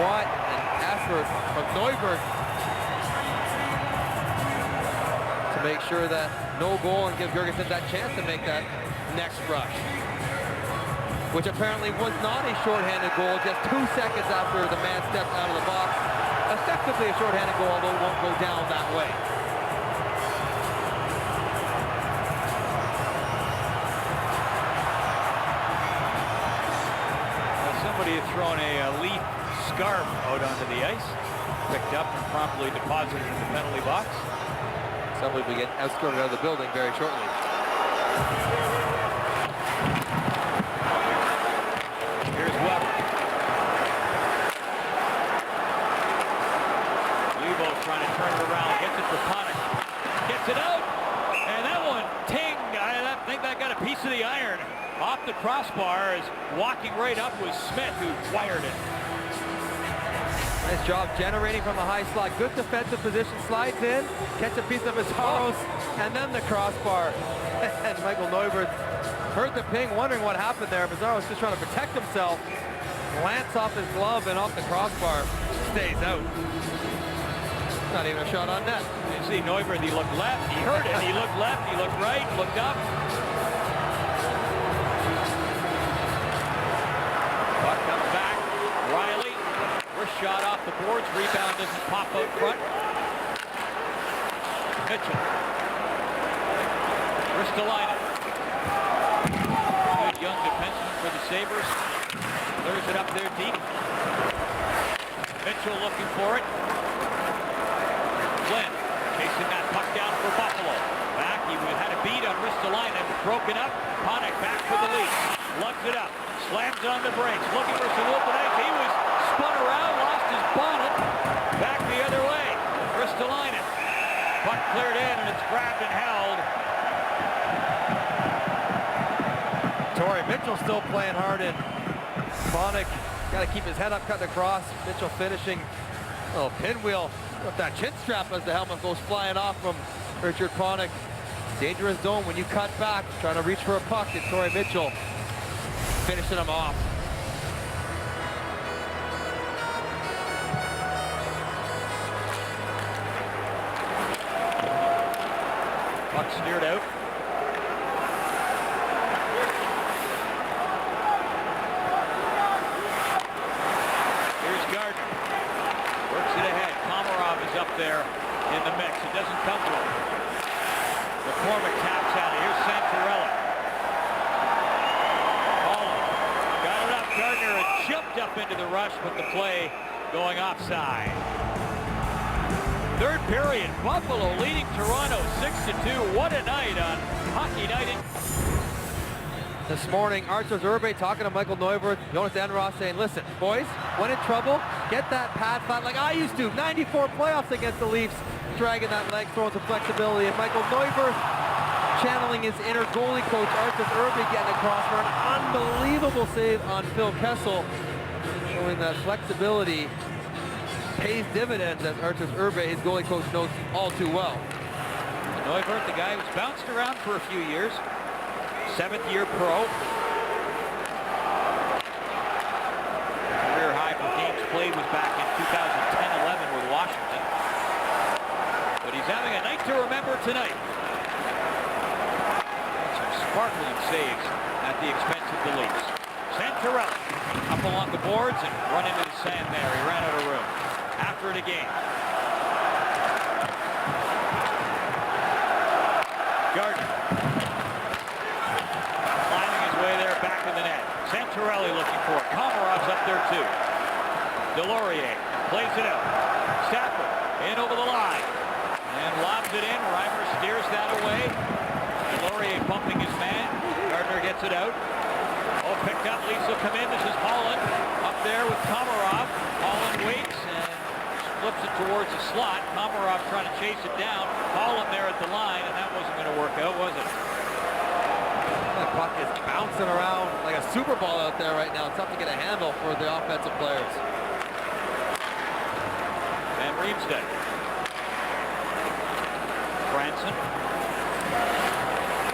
S2: What an effort from Neuvirth to make sure that no goal and give Jurgensen that chance to make that next rush, which apparently was not a shorthanded goal just 2 seconds after the man stepped out of the box. Effectively a shorthanded goal, although it won't go down that way.
S1: Somebody had thrown a leaf scarf out onto the ice, picked up and promptly deposited in the penalty box.
S2: Somebody will get escorted out of the building very shortly.
S1: Here's Weber. Lebo trying to turn it around, gets it for Panik. Gets it out, and that one tinged. I think that got a piece of the iron off the crossbar as walking right up was Smith who wired it.
S2: Nice job generating from the high slot. Good defensive position, slides in, catch a piece of Mazzaros, and then the crossbar. And Michael Neuvirth heard the ping, wondering what happened there. Mazzaros just trying to protect himself. Glance off his glove and off the crossbar. Stays out. Not even a shot on net.
S1: You see Neuvirth, he looked left, he heard it, he looked left, he looked right, looked up. Puck comes back, Riley, first shot off the boards, rebound doesn't pop out front. Mitchell. Ristolainen. Good young defenseman for the Sabres. Clears it up there deep. Mitchell looking for it. Flynn chasing that puck down for Buffalo. Back, he had a beat on Ristolainen, broken up. Panik back for the lead. Lugs it up, slams it on the brakes, looking for some open ice. He was spun around, lost his bonnet. Back the other way. Ristolainen. Puck cleared in, and it's grabbed and held.
S2: Torrey Mitchell still playing hard in. Panik got to keep his head up, cutting across. Mitchell finishing. Oh, pinwheel with that chin strap as the helmet goes flying off from Richard Panik. Dangerous zone when you cut back, trying to reach for a puck, and Torrey Mitchell finishing him off.
S1: Puck steered out. Here's Gardner. Works it ahead. Komarov is up there in the mix. It doesn't come to him. McCormick taps out it. Here's Santorella. Holland got it up. Gardner had jumped up into the rush, but the play going offside. Third period, Buffalo leading Toronto 6-2. What a night on Hockey Night in...
S2: This morning, Arturs Irbe talking to Michael Neuvirth, Jonas Enroth saying, listen, boys, when in trouble, get that pad flat like I used to. 94 playoffs against the Leafs, dragging that leg, throwing some flexibility. And Michael Neuvirth channeling his inner goalie coach, Arturs Irbe, getting across for an unbelievable save on Phil Kessel, showing that flexibility pays dividends, as Arturs Irbe, his goalie coach, knows all too well.
S1: Neuvirth, the guy who's bounced around for a few years. 7th-year pro. Career high for games played was back in 2010-11 with Washington. But he's having a night to remember tonight. Some sparkling saves at the expense of the Leafs. Santorella up along the boards and run into the sand there. He ran out of room. After it again. Gardner. Santorelli looking for it. Komarov's up there too. Delorier plays it out. Stafford in over the line. And lobs it in. Reimer steers that away. Delorier bumping his man. Gardner gets it out. Oh, picked up. Leafs will come in. This is Holland up there with Komarov. Holland waits and flips it towards the slot. Komarov trying to chase it down. Holland there at the line, and that wasn't going to work out, was it?
S2: That puck is bouncing around like a Super Bowl out there right now. It's tough to get a handle for the offensive players.
S1: And Riemsdyk Franson.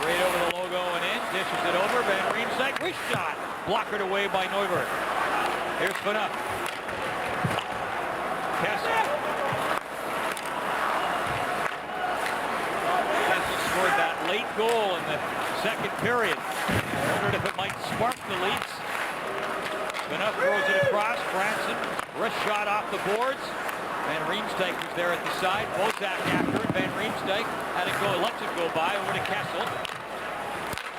S1: Right over the logo and in. Dishes it over. Van Riemsdyk. Wrist shot. Blockered away by Neuberg. Here's Phaneuf. Kessel. Kessel scored that late goal in the second period. Wondered if it might spark the leads. Phaneuf throws it across. Franson. Wrist shot off the boards. Van Riemsdyk was there at the side. Bozak after it. Van Riemsdyk had it go, lets it go by over to Kessel.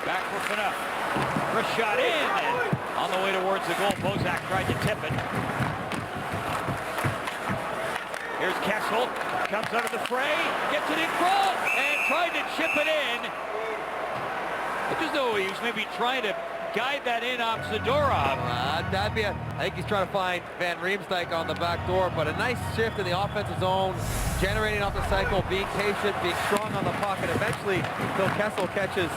S1: Back for Phaneuf. Wrist shot in, and on the way towards the goal, Bozak tried to tip it. Here's Kessel. Comes out of the fray. Gets it in front, and tried to chip it in. It's as though he was maybe trying to guide that in off Zadorov.
S2: That'd be I think he's trying to find Van Riemsdyk on the back door, but a nice shift in the offensive zone, generating off the cycle, being patient, being strong on the puck, and eventually Phil Kessel catches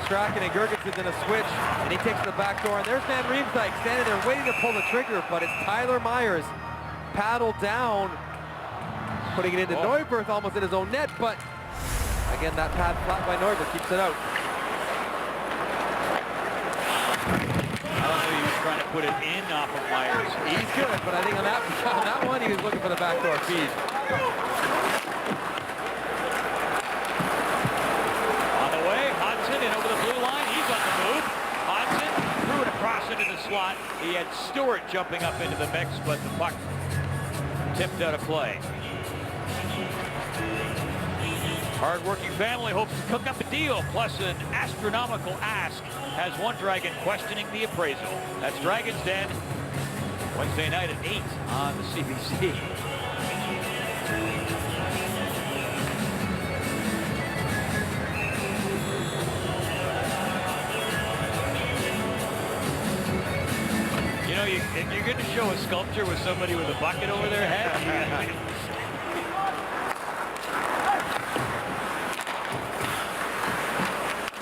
S2: Strachan and Girgensons in a switch, and he takes the back door, and there's Van Riemsdyk standing there waiting to pull the trigger, but it's Tyler Myers paddled down, putting it into Neuberg almost in his own net, but again, that pad flat by Neuberg keeps it out.
S1: Trying to put it in off of Myers.
S2: He's good, but I think on that one, he was looking for the backdoor feed.
S1: On the way, Hodgson in over the blue line. He's on the move. Hodgson threw it across into the slot. He had Stewart jumping up into the mix, but the puck tipped out of play. Hard-working family hopes to cook up a deal, plus an astronomical ask. Has one Dragon questioning the appraisal. That's Dragon's Den, Wednesday night at 8 on the CBC. You know, if you're going to show a sculpture with somebody with a bucket over their head,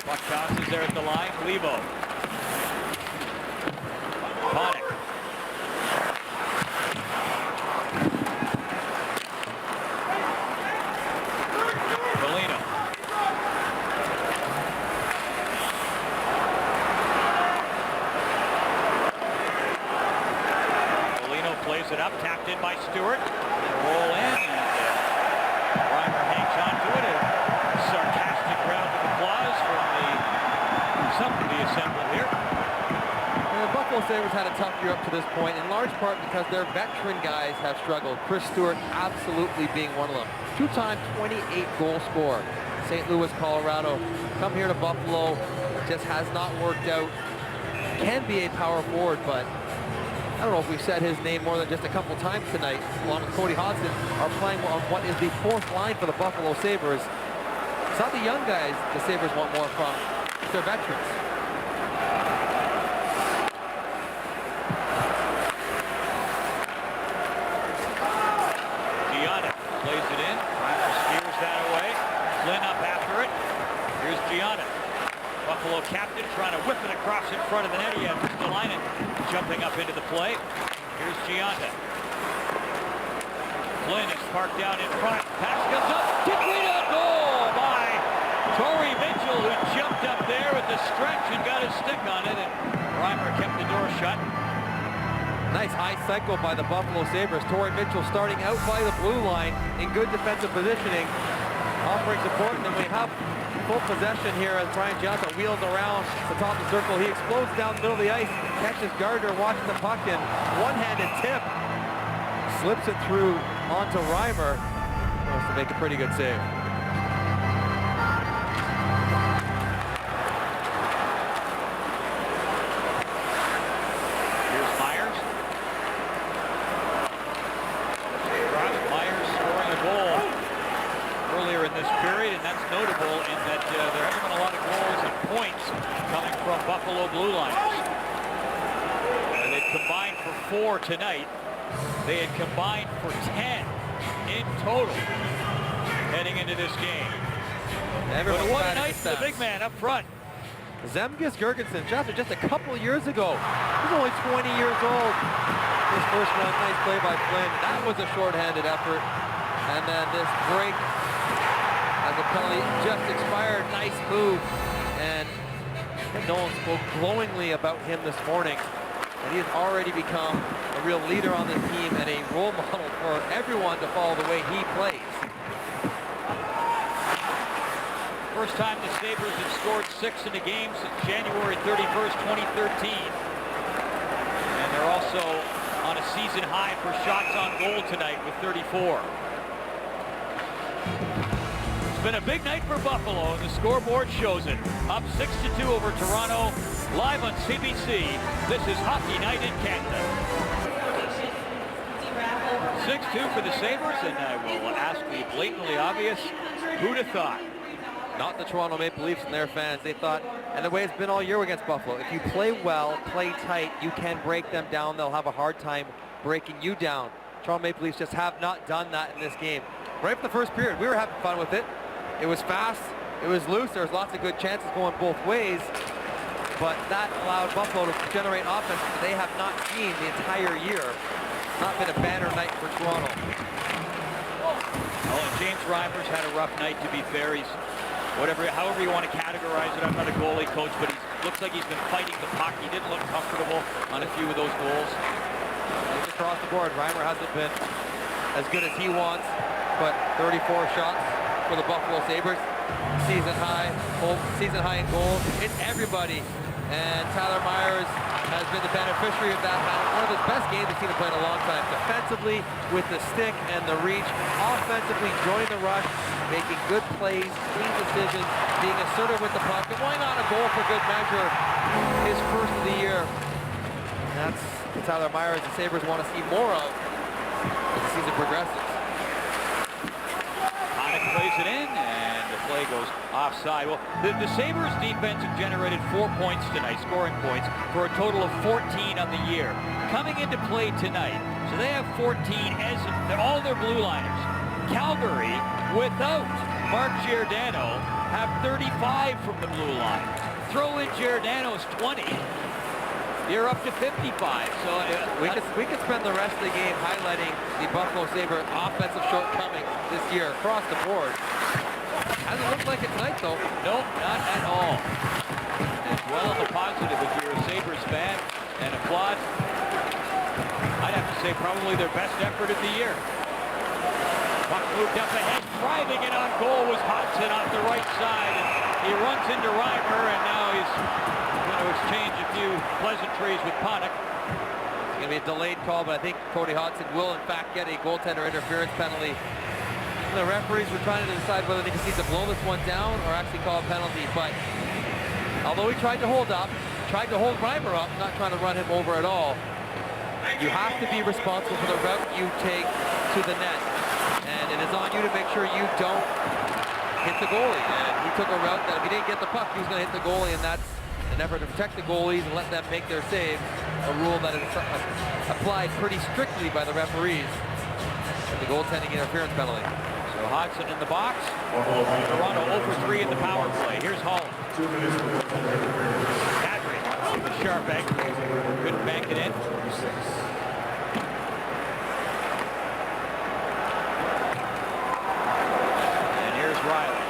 S1: puck bounces there at the line. Levo. Panik. Foligno. Foligno plays it up, tapped in by Stewart. Roll in, and Reimer hangs on to it. A sarcastic round of applause from something to be assembled here.
S2: The Buffalo Sabres had a tough year up to this point, in large part because their veteran guys have struggled. Chris Stewart absolutely being one of them. Two-time 28-goal scorer. St. Louis, Colorado. Come here to Buffalo. Just has not worked out. Can be a power forward, but I don't know if we've said his name more than just a couple times tonight, along with Cody Hodgson, are playing on what is the fourth line for the Buffalo Sabres. It's not the young guys the Sabres want more from. It's their veterans.
S1: Gianna plays it in. Reimer steers that away. Flynn up after it. Here's Gianna. Buffalo captain trying to whip it across in front of the net. He had Stalainen jumping up into the play. Here's Gianna. Flynn is parked down in front. Pass comes up. Tipped goal by Torrey Mitchell, who jumped up there with the stretch and got his stick on it, and Reimer kept the door shut.
S2: Nice high cycle by the Buffalo Sabres. Torrey Mitchell starting out by the blue line in good defensive positioning, offering support, and then we have full possession here as Brian Johnson wheels around the top of the circle. He explodes down the middle of the ice, catches Gardner watching the puck, and one-handed tip. Slips it through onto Reimer. Wants to make a pretty good save.
S1: Here's Myers. Myers scoring a goal earlier in this period, and that's notable in that there haven't been a lot of goals and points coming from Buffalo Blue Liners. They've combined for 4 tonight. They had combined for 10 in total heading into this game. But what a night for the big man up front.
S2: Zemgus Girgensons, drafted just a couple years ago. He's only 20 years old. His first one, nice play by Flynn. That was a shorthanded effort. And then this break as a penalty just expired. Nice move. And Tim Nolan spoke glowingly about him this morning. And he has already become a real leader on this team and a role model for everyone to follow the way he plays.
S1: First time the Sabres have scored 6 in a game since January 31st, 2013. And they're also on a season high for shots on goal tonight with 34. It's been a big night for Buffalo, and the scoreboard shows it. Up 6-2 over Toronto, live on CBC. This is Hockey Night in Canada. 6-2 for the Sabres, and I will ask the blatantly obvious, who'd have thought?
S2: Not the Toronto Maple Leafs and their fans. They thought, and the way it's been all year against Buffalo, if you play well, play tight, you can break them down. They'll have a hard time breaking you down. Toronto Maple Leafs just have not done that in this game. Right from the first period, we were having fun with it. It was fast, it was loose, there was lots of good chances going both ways, but that allowed Buffalo to generate offense that they have not seen the entire year. Not been a banner night for Toronto.
S1: Oh, and James Reimer's had a rough night, to be fair. He's however you want to categorize it. I'm not a goalie coach, but he looks like he's been fighting the puck. He didn't look comfortable on a few of those goals.
S2: Just across the board, Reimer hasn't been as good as he wants, but 34 shots for the Buffalo Sabres. Season high in goals. It's everybody. And Tyler Myers has been the beneficiary of that. One of his best games we've seen him play in a long time. Defensively, with the stick and the reach. Offensively, joining the rush, making good plays, clean decisions, being assertive with the puck. And why not a goal for good measure? His first of the year. And that's Tyler Myers the Sabres want to see more of as the season progresses.
S1: Connick plays it in, and the play goes offside. Well, the Sabres defense have generated 4 points tonight, scoring points, for a total of 14 on the year. Coming into play tonight, so they have 14 as all their blue liners. Calgary, without Mark Giordano, have 35 from the blue line. Throw in Giordano's 20. You're up to 55. So
S2: we could spend the rest of the game highlighting the Buffalo Sabres offensive shortcomings this year across the board. Hasn't looked like it tonight, though.
S1: Nope, not at all. And well on the positive if you're a Sabres fan, and applaud. I'd have to say probably their best effort of the year. Puck moved up ahead, driving it on goal was Hodgson off the right side. And he runs into Reimer, and now he's going to exchange a few pleasantries with Connick.
S2: It's going to be a delayed call, but I think Cody Hodgson will, in fact, get a goaltender interference penalty. The referees were trying to decide whether they could see to blow this one down or actually call a penalty. But although he tried to hold Reimer up, not trying to run him over at all, you have to be responsible for the route you take to the net. And it is on you to make sure you don't hit the goalie. And he took a route that if he didn't get the puck, he was going to hit the goalie, and that's an effort to protect the goalies and let them make their save, a rule that is applied pretty strictly by the referees with the goaltending interference penalty.
S1: So Hodgson in the box. Toronto 0-for-3 in the power play. Here's Holland. Kadri with a sharp angle. Couldn't bank it in. And here's Riley.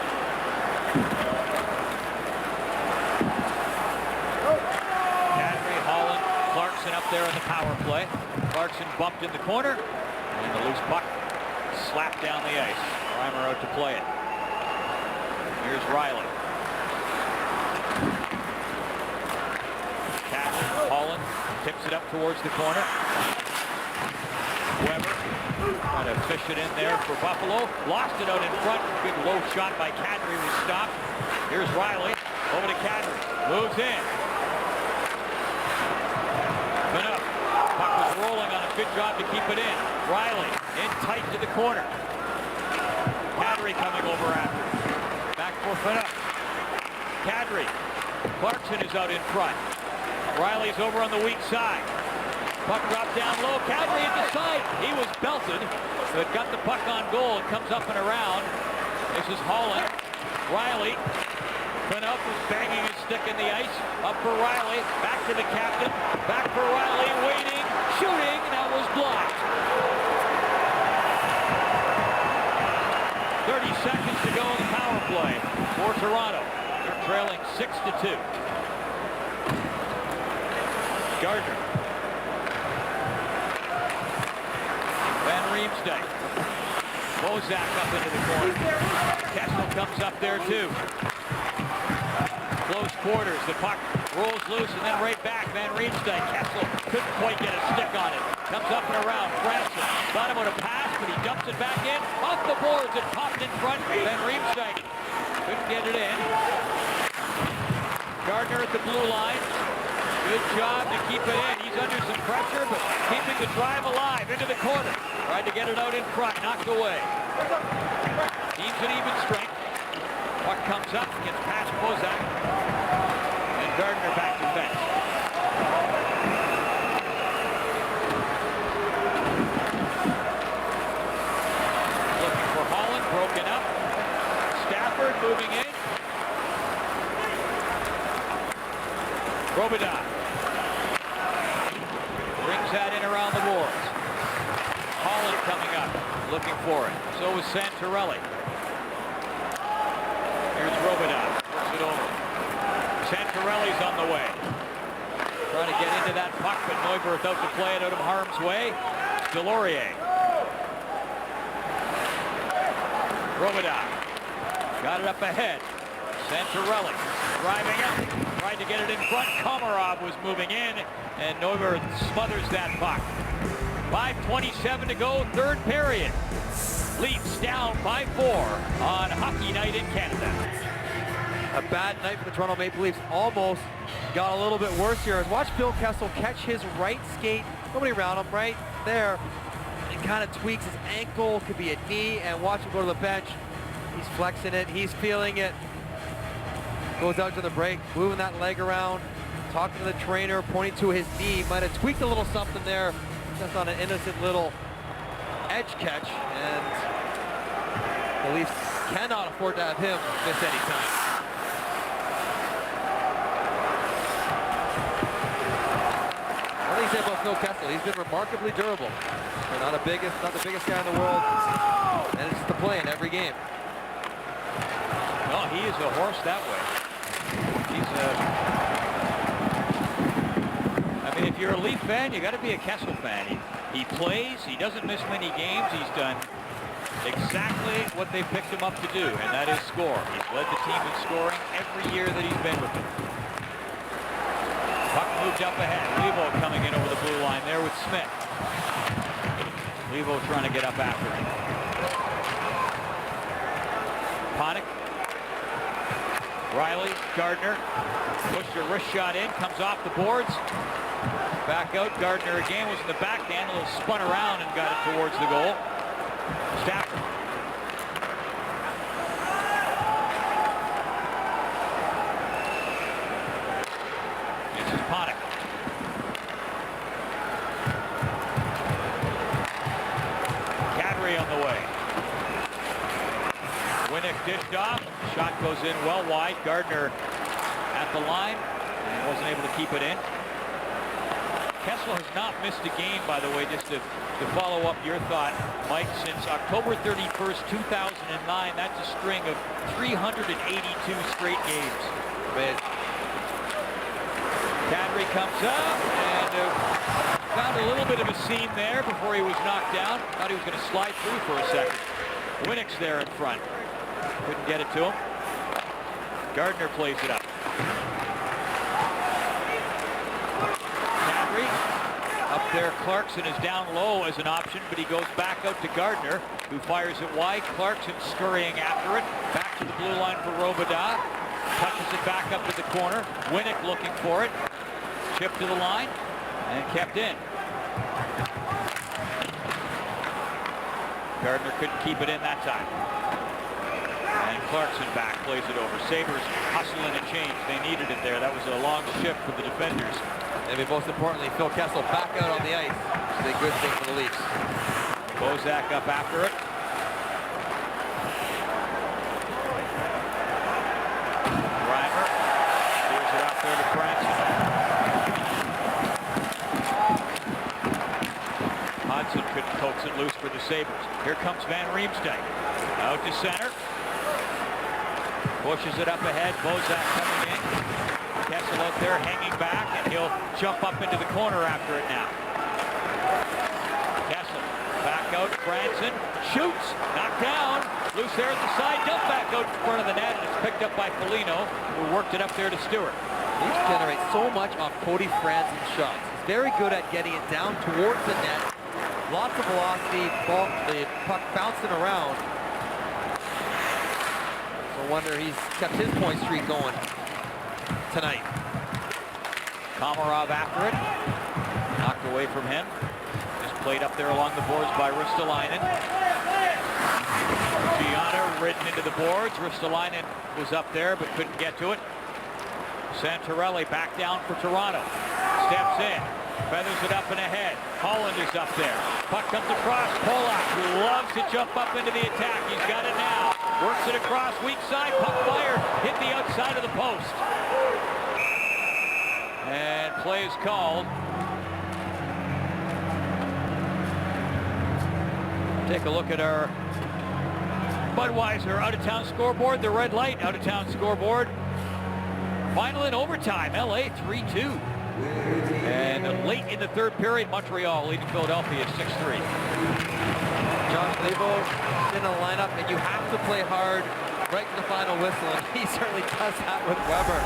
S1: Kadri, Holland, Clarkson up there in the power play. Clarkson bumped in the corner, and the loose puck slapped down the ice. Reimer out to play it. Here's Riley. Kadri, Holland tips it up towards the corner. Weber trying to fish it in there for Buffalo. Lost it out in front. Big low shot by Kadri was stopped. Here's Riley. Over to Kadri. Moves in. Enough. Puck was rolling on a good job to keep it in. Riley in tight to the corner. Kadri coming over after. Back for Finook. Kadri. Clarkson is out in front. Riley's over on the weak side. Puck dropped down low. Kadri at the side. He was belted, but got the puck on goal. It comes up and around. This is Holland. Riley. Finook was banging his stick in the ice. Up for Riley. Back to the captain. Back for Riley. Waiting. Shooting. That was blocked. 30 seconds to go in the power play for Toronto. They're trailing 6-2. Gardner. Van Riemsdyk. Bozak up into the corner. Kessel comes up there too. Close quarters. The puck rolls loose and then right back. Van Riemsdyk. Kessel couldn't quite get a stick on it. Comes up and around. Franson thought about a pass, but he dumps it back in. Off the boards. It popped in front. Van Riemsdyk couldn't get it in. Gardner at the blue line. Good job to keep it in. He's under some pressure, but keeping the drive alive into the corner. Tried to get it out in front, knocked away. Teams at even strength. Puck comes up, gets past Bozak. And Gardner back to bench. Looking for Holland, broken up. Stafford moving in. Robida brings that in around the boards. Holland coming up, looking for it. So is Santorelli. Here's Robida, works it over. Santorelli's on the way. Trying to get into that puck, but Neuwirth out to play it out of harm's way. Delorier. Robida got it up ahead. Santorelli driving up. Tried to get it in front. Komarov was moving in, and Neuwirth smothers that puck. 5:27 to go, third period. Leafs down by 4 on Hockey Night in Canada.
S2: A bad night for the Toronto Maple Leafs. Almost got a little bit worse here. Watch Phil Kessel catch his right skate. Nobody around him, right there. He kind of tweaks his ankle, could be a knee, and watch him go to the bench. He's flexing it, he's feeling it. Goes out to the break, moving that leg around, talking to the trainer, pointing to his knee. Might have tweaked a little something there, just on an innocent little edge catch. And the Leafs cannot afford to have him miss any time. What do you say about Phil Kessel? He's been remarkably durable. They're not the biggest guy in the world, and it's the play in every game.
S1: No, he is a horse that way. I mean, if you're a Leaf fan, you got to be a Kessel fan. He plays. He doesn't miss many games. He's done exactly what they picked him up to do, and that is score. He's led the team in scoring every year that he's been with them. Puck moved up ahead. Levo coming in over the blue line there with Smith. Levo trying to get up after him. Panik. Riley, Gardner, pushed a wrist shot in, comes off the boards. Back out, Gardner again was in the backhand, a little spun around and got it towards the goal. Stafford. This is Panik. Kadri on the way. Winnick dished off. Shot goes in well wide. Gardner at the line and wasn't able to keep it in. Kessel has not missed a game, by the way, just to follow up your thought, Mike, since October 31st, 2009. That's a string of 382 straight games.
S2: Man.
S1: Kadri comes up and found a little bit of a seam there before he was knocked down. Thought he was going to slide through for a second. Winnick's there in front. Couldn't get it to him. Gardner plays it up. Kadri up there. Clarkson is down low as an option, but he goes back out to Gardner, who fires it wide. Clarkson scurrying after it. Back to the blue line for Robida. Touches it back up to the corner. Winnick looking for it. Chipped to the line and kept in. Gardner couldn't keep it in that time. And Clarkson back, plays it over. Sabres hustling a change. They needed it there. That was a long shift for the defenders.
S2: And most importantly, Phil Kessel back out on the ice. It's a good thing for the Leafs.
S1: Bozak up after it. Reimer steers it out there to Franson. Hodgson couldn't coax it loose for the Sabres. Here comes Van Riemsdyk. Out to center. Pushes it up ahead. Bozak coming in. Kessel out there hanging back, and he'll jump up into the corner after it now. Kessel back out. Franson shoots. Knocked down. Loose there at the side. Dump back out in front of the net, and it's picked up by Foligno, who worked it up there to Stewart.
S2: He generates so much off Cody Franson's shots. He's very good at getting it down towards the net. Lots of velocity, the puck bouncing around. No wonder he's kept his point streak going tonight.
S1: Komarov after it. Knocked away from him. Just played up there along the boards by Ristolainen. Gianna ridden into the boards. Ristolainen was up there but couldn't get to it. Santorelli back down for Toronto. Steps in. Feathers it up and ahead. Holland is up there. Puck comes across. Polak, who loves to jump up into the attack. He's got it now. Works it across. Weak side. Puck fired. Hit the outside of the post. And play is called. Take a look at our Budweiser out-of-town scoreboard. The red light out-of-town scoreboard. Final in overtime. LA 3-2. And late in the third period, Montreal leading Philadelphia 6-3.
S2: Josh Leivo in the lineup, and you have to play hard right to the final whistle, and he certainly does that with Weber.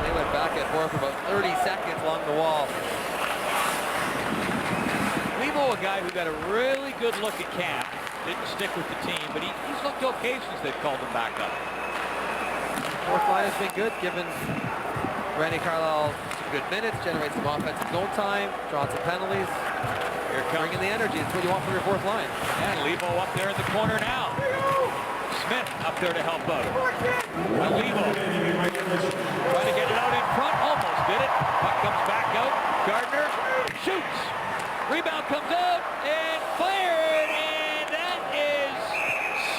S2: They went back and forth for about 30 seconds along the wall.
S1: Leivo, a guy who got a really good look at camp, didn't stick with the team, but he's looked okay since they've called him back up.
S2: Fourth line has been good, given Randy Carlyle some good minutes, generates some offensive zone time, draws some penalties.
S1: Here comes
S2: Bringing the energy. It's what you want from your fourth line.
S1: And Leivo up there in the corner now. Smith up there to help out. Well, Leivo trying to get it out in front. Almost did it. Puck comes back out. Gardner shoots. Rebound comes out and fired. And that is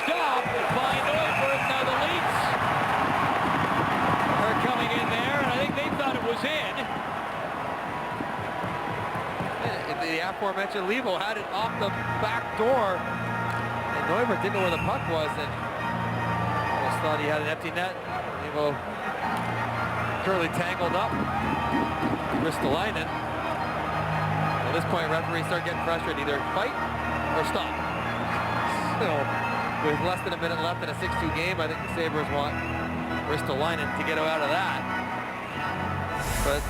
S1: stopped by Neuberg. Now the Leafs are coming in there, and I think they thought it was in.
S2: The aforementioned Leivo had it off the back door, and Neuberg didn't know where the puck was, and almost thought he had an empty net. Leivo currently tangled up. Ristolainen. At this point, referees start getting frustrated. Either fight or stop. So, with less than a minute left in a 6-2 game, I think the Sabres want Ristolainen to get out of that. But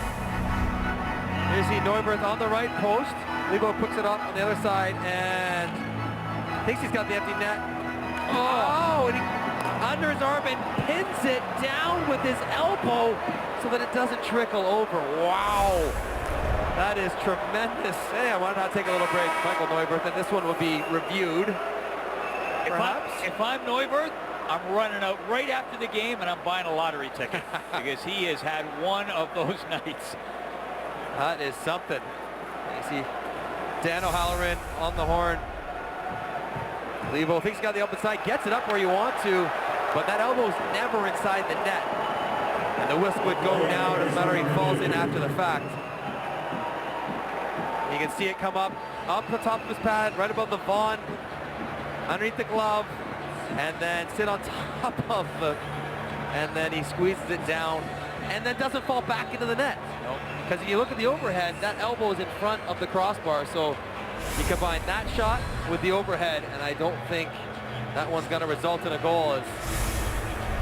S2: you see Neuberg on the right post. Leivo puts it up on the other side and thinks he's got the empty net. Oh, and he under his arm and pins it down with his elbow so that it doesn't trickle over. Wow. That is tremendous. Hey, I want to take a little break, Michael Neuberg, and this one will be reviewed.
S1: If I'm Neuberg, I'm running out right after the game and I'm buying a lottery ticket because he has had one of those nights.
S2: That is something. You see Dan O'Halloran on the horn. Leivo thinks he's got the open side, gets it up where you want to, but that elbow's never inside the net. And the whistle would go now, no matter he falls in after the fact. You can see it come up the top of his pad, right above the Vaughn, underneath the glove, and then sit on top of the, and then he squeezes it down, and then doesn't fall back into the net. Because if you look at the overhead, that elbow is in front of the crossbar, so you combine that shot with the overhead, and I don't think that one's going to result in a goal. As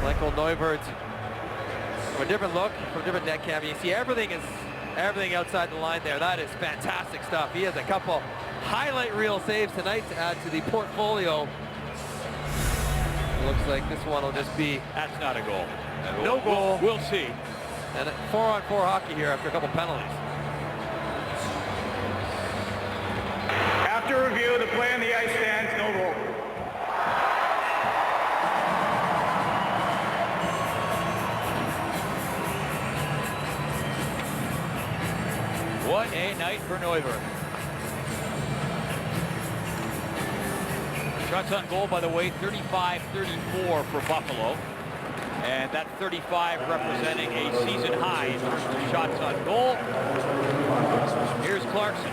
S2: Michael Neuberg, from a different look, from a different net cam, you see everything outside the line there. That is fantastic stuff. He has a couple highlight reel saves tonight to add to the portfolio. It looks like this one will just be...
S1: That's not a goal.
S2: No goal.
S1: We'll see.
S2: And 4-on-4 hockey here after a couple penalties.
S6: After review, the play on the ice stands, no goal.
S1: What a night for Neuberg. Shots on goal, by the way, 35-34 for Buffalo. And that 35 representing a season high in terms of shots on goal. Here's Clarkson.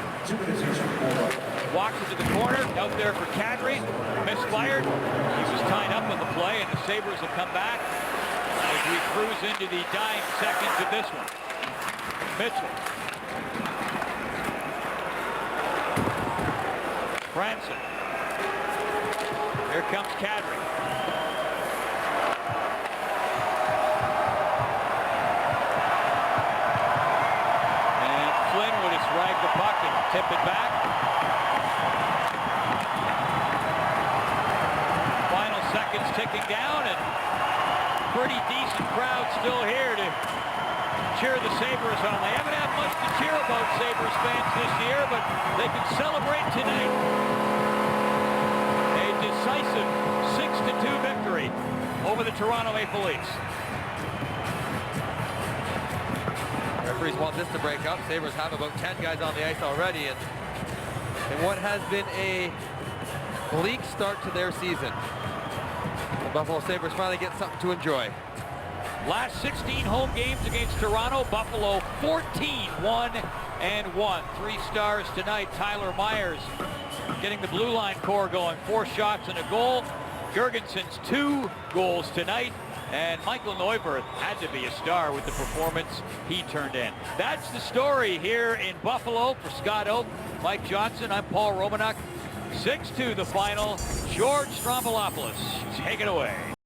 S1: Walks into the corner, out there for Kadri. Misfired. He was tied up on the play, and the Sabres have come back. as we cruise into the dying seconds of this one. Mitchell. Franson. Here comes Kadri. And Flynn would have swagged the puck and tip it back. Final seconds ticking down, and pretty decent crowd still here to cheer the Sabres on. They haven't had much to cheer about, Sabres fans, this year, but they can celebrate tonight. A decisive 6-2 victory over the Toronto Maple Leafs.
S2: Referees want this to break up. Sabres have about 10 guys on the ice already, and in what has been a bleak start to their season, the Buffalo Sabres finally get something to enjoy.
S1: Last 16 home games against Toronto, Buffalo 14-1-1. 3 stars tonight. Tyler Myers getting the blue line core going. 4 shots and a goal. Jurgensen's 2 goals tonight. And Michael Neuvirth had to be a star with the performance he turned in. That's the story here in Buffalo. For Scott Oak, Mike Johnson, I'm Paul Romanuk. 6-2 the final. George Stroumboulopoulos, take it away.